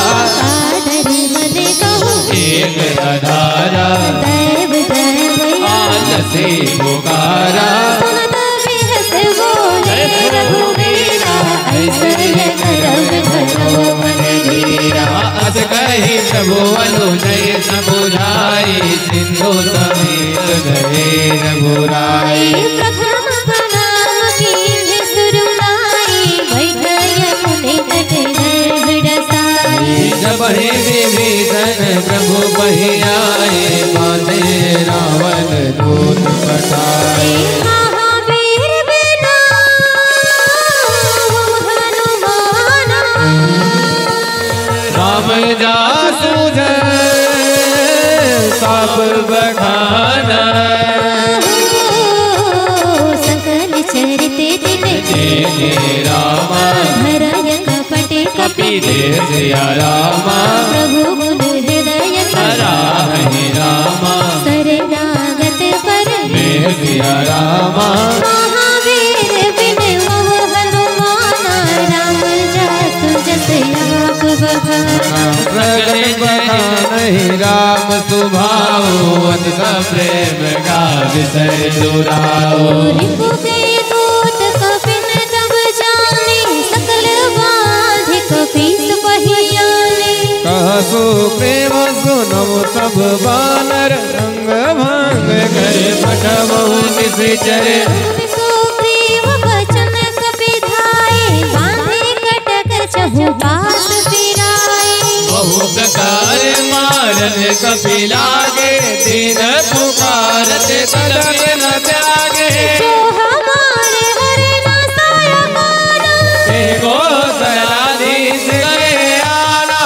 आदर मन कहो एक अधारा देव देव आलसी पुकारा सुनत बिहस बोले रघुवीरा ऐश्वर्य करम धरो मन धीरा अस कही प्रभु अनुजय सबुझाई सिंधु समेत गए रघुराई प्रथम प्रणाम कीन्हे सुरुनाई बैठय मुनि तट गर्भ डसाई जब हे विभीषण प्रभु बहि आए बांधे रावण दूत पठाए महावीर बिना हनुमाना राम जासु सब बखाना सकल चरित दिन जय रामा धरय कपट कपि देव सिया रामा प्रभु गुण हृदय सराहि रामा शरणागत पर देव सिया रामा महावीर बिन मोह हनुमाना राम जासु जस आप बखाना प्रगट बखानहि राम सुभाओ अतिश प्रेम का विषय दुराओ रिपु के दूत कपिन तब जाने सकल बाधि कपीस पहियाने कहसु प्रेम सुनम सब बानर रंग भांग कर पठबहु निश्चर सुग्रीव बचन कपि धाये बांधे कटक चहु पास फिराए बहु प्रकार मारन कपि लागे दीन पुकारत तड़प न त्यागे जो हमारे हरे न साया माना एको सलाधीश गए आना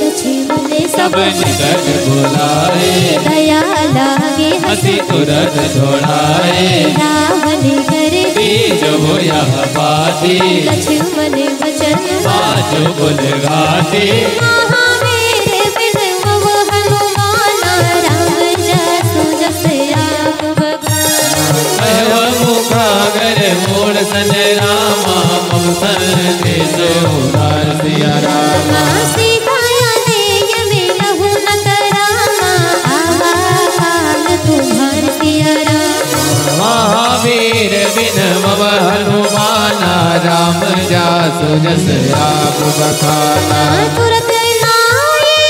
लक्ष्मण सब निकट बुलाए दया लागे हसी तुरत छोड़ाए रावण कर बीज हो यह बाती लक्ष्मण वचन बाजो बुल घाटी महावीर बिन मोह हनुमाना राम जासु जस आप बखाना कहव मुखागर मोड़ सन रामा मम संते सोनार सिया रामा सीताया देय मिलहु न करामा आहा काल तुम्हार सिया रामा महावीर बिन मम हनुमाना राम जासु जस आप बखाना तुरत नाई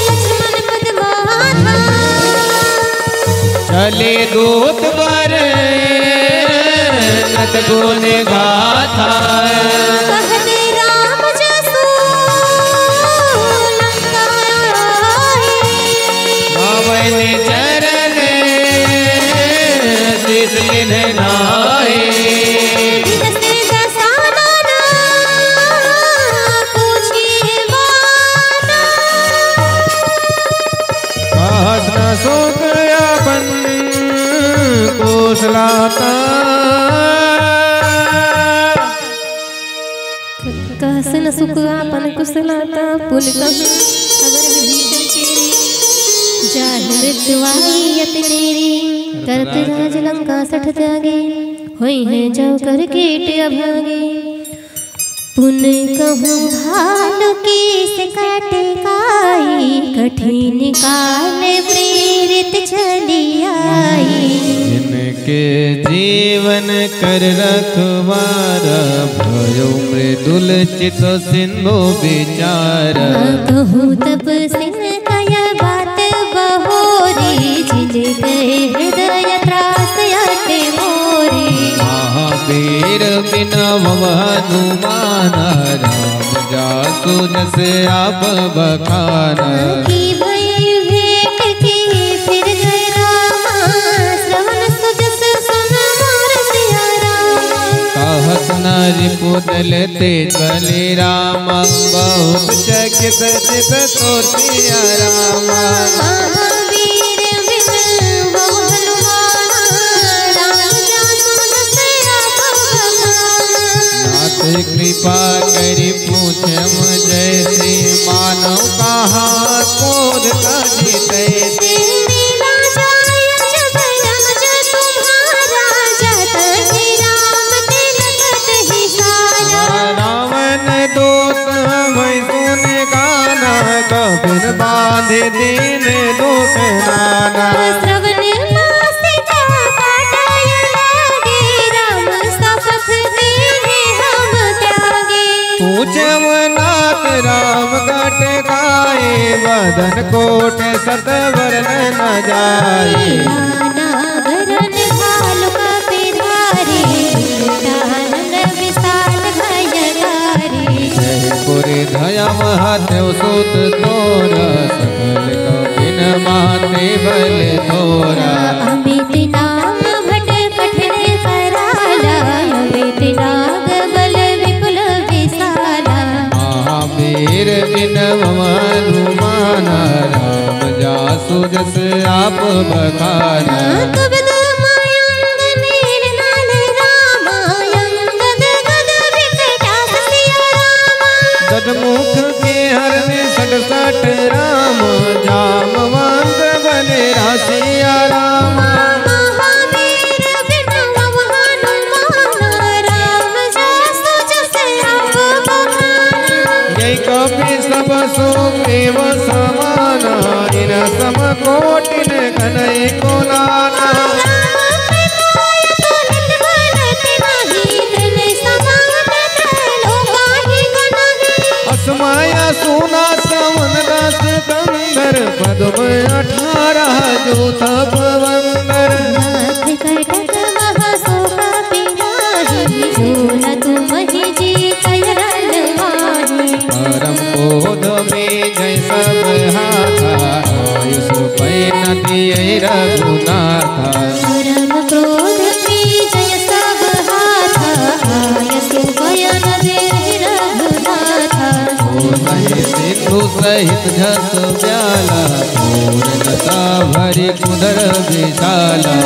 लक्ष्मण पद माथा चले दूत बर नत गुण गाथा कहते राम जसु लंका आए पवन चरण शीश लिन्ह नाए दिनसे दसाना पूछिए बाना कहस न शोक अपन कोसलाता कहसन सुख आपन कुशलता पुल कहूँ खबर विभीषण केरी जाहि मृत्युआई यति नेरी करत राज लंका सठ त्यागे होई है जो कर केट अभागे पुन कहूँ भालू की से काटे काई कठिन काल प्रेरित चली आई जिनके जीवन कर रखवारा भयो मृदुल चित सिंधु विचार कहूँ तप सिंह कय बात बहोरी जिले गए हृदय त्रास अटे मोरी महावीर बिना हनुमान राम जासु जस आप बखाना की भई भेंट की फिर गए रामा रिपुदल तेज बलि राम बहुत चकित चित तोर सिया राम महावीर विपिन बहु हनुमान राम जासु जस आप बखाना नाथ कृपा करि पूछम जय श्री मानव कहाँ क्रोध का जीते लीला जाय जब यमज तुम्हारा जत श्री राम तिलक ही सारा रावण दूत मैं सुन गाना कबिन बांधे दीन दुख नाना श्रवण नासिका काटाय लागे राम शपथ दीने हम त्यागे पूछम नाथ राम कट गाए बदन कोट सत वरन न जाए नाना भरन भालु का पिधारी दानन विशाल भयकारी जयपुरी धया महत्व सुत तोरा सकल कपिन माते बल तोरा अमित नाम भट कठिन कराला अमित नाग बल विपुल विशाला महावीर बिनव हनुमान राम जासु जस आप बखाना कब मायंग नील नाल रामा यंगद गद विकटास सिया रामा गदमुख के हरने 67 राम जामवंत बल रासिया राम महावीर विनव हनुमान राम जासु जस आप बखाना जय कपि सब सुग्रीव समाना इन सम कोटिन कनई कोलाना असमाया सोना सवन दास कंदर पद्म 18 जूथ पवंदर परम क्रोध में जय सब हाथा आयुष पै नदी रघुनाथा सही सिंधु सहित झस प्याला पूर्णता भरी कुदर विशाला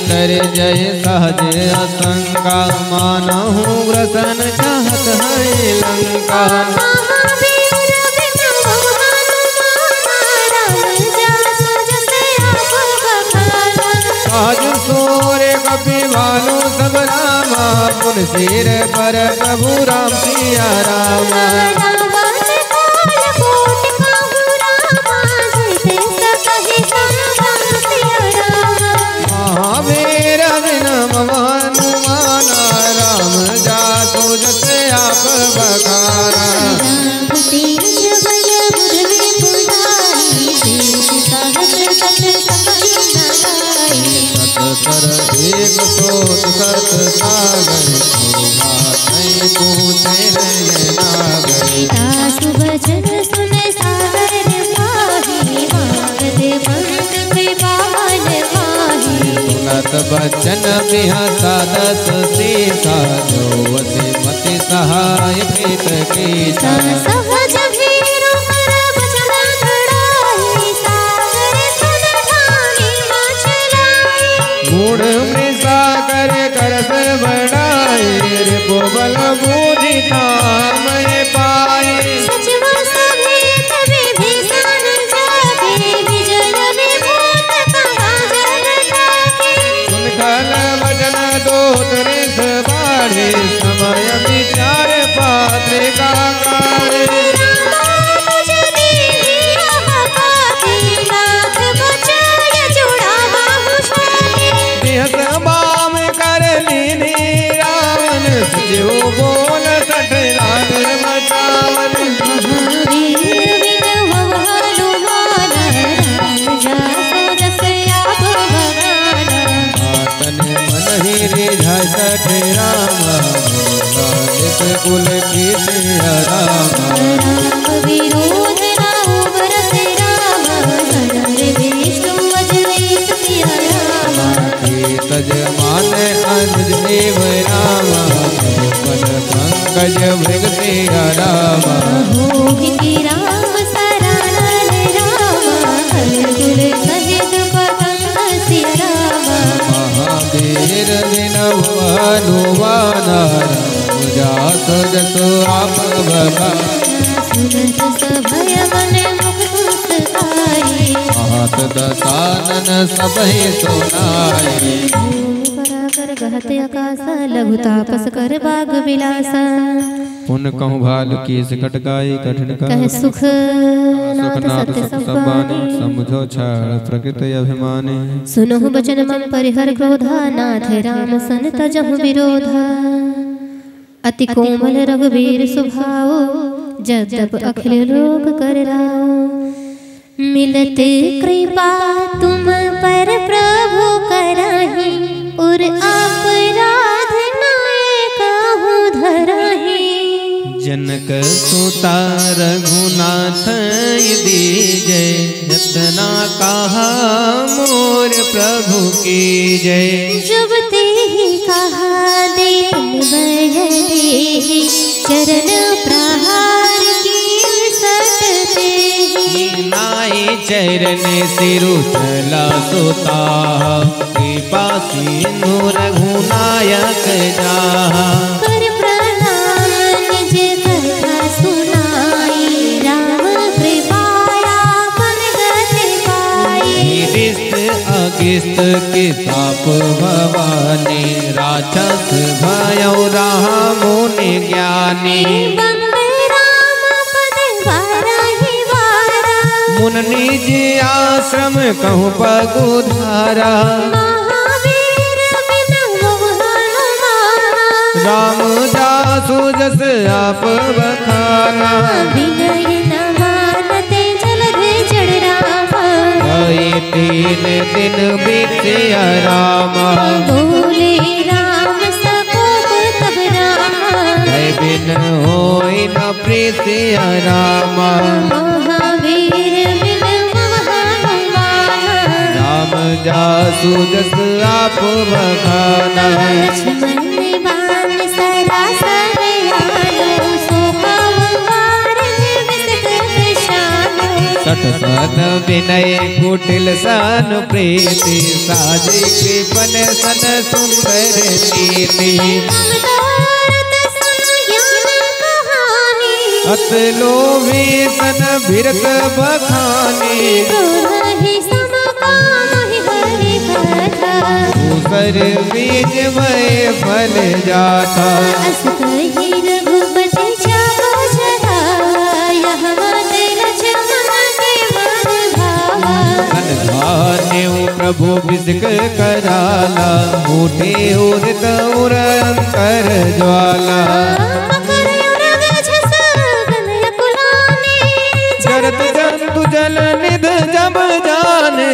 तर जय सहज असंका मानहु ग्रसन चाहत है लंका आज सोरे कपि भालू सब रामा पुन सिर पर प्रभु राम सिया रामा महावीर विनव हनुमान राम जासु जस आप बखाना सत एक सोत सत सागर नहीं पूछे नागर सुनत बचन बिहसा दस सीसा जोवति मति सहाय प्रीत कीसा सहज भीरु कर बचन धड़ाई सागर सुन ठानी मछलाई मूढ़ में सागर करस बढ़ाए रे बोबल बूझी मैं पाए सचवा सभेत विभीषण जागे विजय विभूत कहा जन ताके सुनखल वचन दूत रिस बाढ़े समय विचार पात्र का कारे बाम कर लीनी रावण सजो बोल सठ लाग मचावन आतन मन ही रिझ सठ राम कुल की राम विरोध राम बरस राम बखाना सुनत सभय मन मुख पुस्तकाई हाथ दसानन सबहि सुनाई भूमि पराकर गहत आकाशा लघु तापस कर बाग विलासा पुन कहूँ भाल कीस कटकाई कठिन कह सुख नाथ सुखनाथ सत्य सुख सब सबानी बानी समुझो छाड़ प्रकृति अभिमानी सुनहु बचन मम परिहर क्रोधा नाथ राम सन तजहु विरोधा अति कोमल रघुवीर सुभाओ जब अखिल लोक कर राओ मिलत कृपा तुम पर प्रभु करहि और अपराध नाय कहूँ धरहि जनक सुता रघुनाथ दीजय यतना कहा मोर प्रभु की जय जब ते ही कहा देन बयदे चरण प्रहार की सटते नाय चरण सिरु चला सुता कृपा सिंधु रघुनायक जा कर प्रणाम निज कथा सुनाई राम कृपाया मन गति पाई रिस्त अगिस्त के ताप भवानी राक्षस भयो रामुनि ज्ञानी बंदे राम पद वाराहि वारा मुन निज आश्रम कहूँ पगुधारा महावीर बिनु हनुमाना राम जासु जस आप बखाना विनय न मानते जलधि चढ़ रामा गए 3 दिन बीतिया रामा बोले राम सकोप तब रामा भय बिन होय न प्रीतिया रामा महावीर बिनु हनुमाना राम जासु जस आप बखाना लक्ष्मण बाण सरासर आलो सोमवार विसकत शानो सठ सन विनय कुटिल सन प्रीति साजी कृपन सन सुंदर नीति अवतारत सन ज्ञान कहानी अत लोभी सन भिरत बखानी क्रोधहि सम कामहि हरि कथा दूसर बीज में फल जाता अस कहि रघुपति चापा चढ़ावा यह मत लक्ष्मण के मन भावा धन धान्य प्रभु विषक कराला उठे उदित उर अंतर ज्वाला जरत जंतु जल निध जब जाने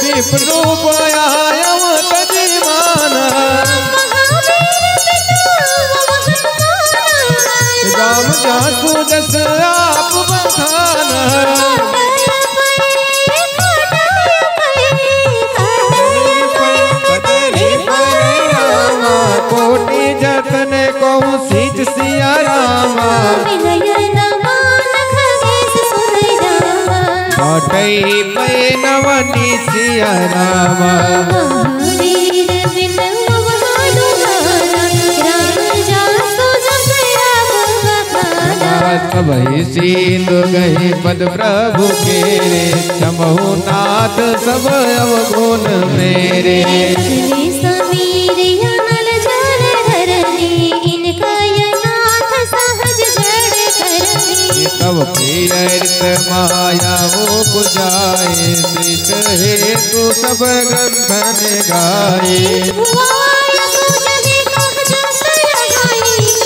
विप्रो पायव तजिमाना राम जासु जस आप बखाना कोटि जतन कहूँ सीच सिया रामा हटई पे नवनी सिया रामा सबहि सींदु गहि पद प्रभु के रे क्षमहु नाथ सब अवगुण मेरे तब प्रियर्थ माया वो पुजाए श्रेष्ठ हेतु सब ग्रंथन गाए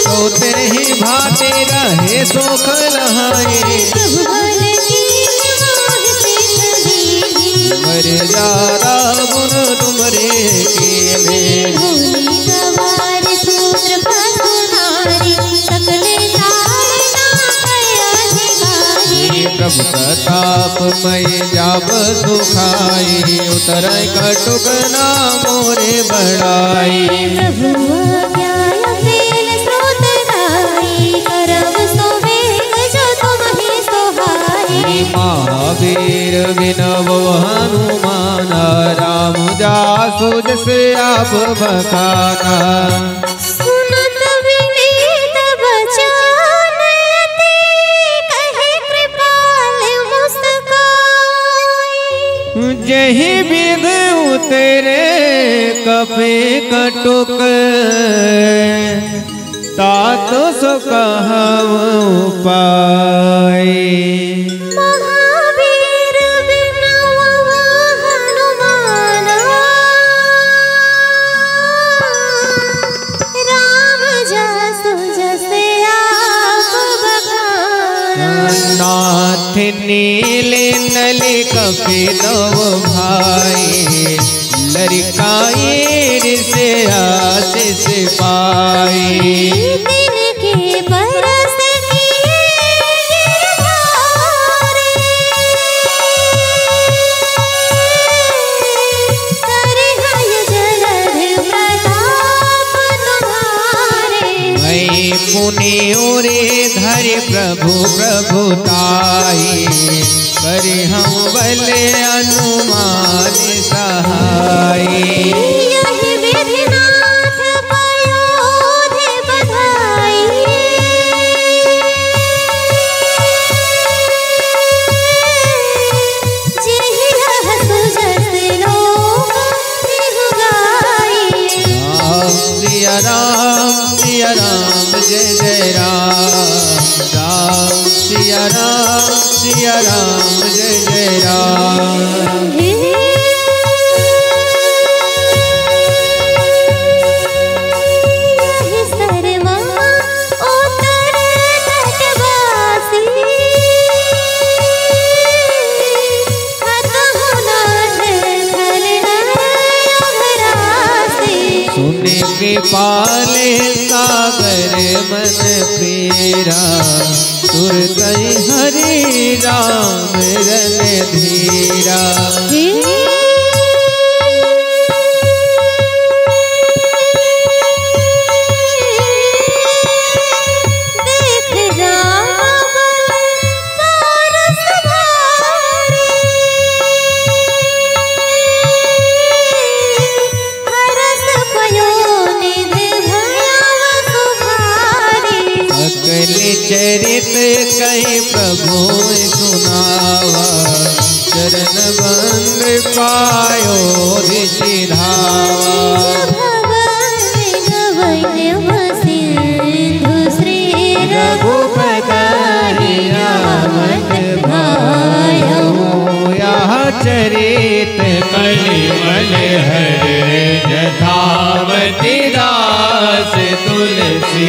सोते ही भाते रहे सोख लहाए मर जा रावण तुमरे केले प्रभु प्रताप मय जाब सुखाई उतर कटुक ना मोरे बढ़ाई महावीर विनव हनुमान राम जासु जस आप बखाना यही विध उतरे कपे कटुक तात सो कहूँ पाए। महावीर बिनवा हनुमान राम जसु जसे आप बखाना। नाथ नीले नले कपे दव भाई लड़काई से आशीष पाई। दिन के बरस किए गिरधारे करे हय जलधि प्रताप तुम्हारे। मैं पुण्य ओरे धरि प्रभु प्रभुताई करे हम बल अनुमान सहाय। यही विधिनाथ पयोधि बधाई जेहि रहसु जस लोक तिहु गाई। सिया राम जय जय राम सिया राम जय जय राम। यही सर्वा उत्तर तटवासी हतहु नाथ खल अघरासी। सुने कृपाले सागर मन प्रेरा तुरत हरि राम रन धीरा। देख राम पारस भारे हरस पयोनिधि भयाव सुधारी। सकल चरित कहीं प्रभु सुनावा चरण बंद पायो ऋषि धावा। रघुपति रामत भायो यह चरित कलिमल हर जथावती दास तुलसी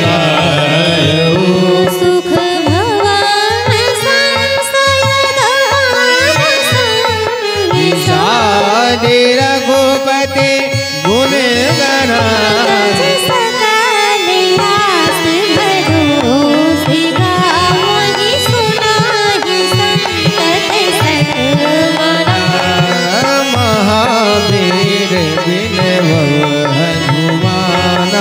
आयो। सुख भवन संशय दान विषादि रघुपति गुण गणा। महावीर बिनव हनुमान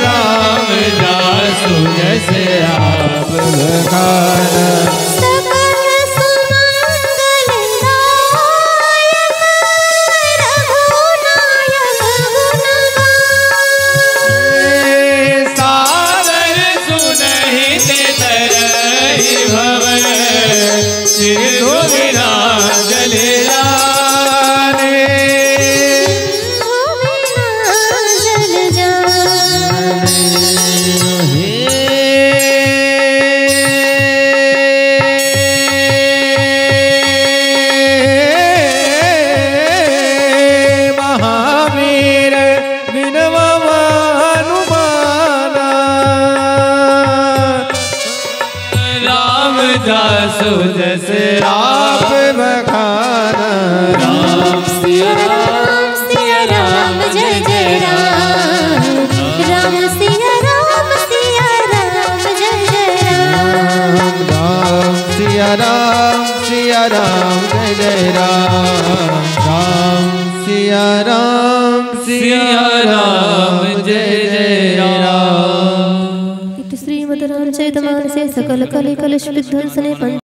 राम दासु जस आप बखाना। सकल सुमंगल दायक रघुनायक गुण गान। सादर सुनहि ते तरहि भवन सिंधु विराजल लाने। जल जान महावीर बिनवा हनुमान राम दासु जस आप बखाना। राम सिया राम जय जय राम। राम सिया राम जय जय राम। राम सिया राम जय जय राम सिया राम जय जय राम। श्रीमद् रामचरितमानसे सकल कलि कलुष विध्वंसने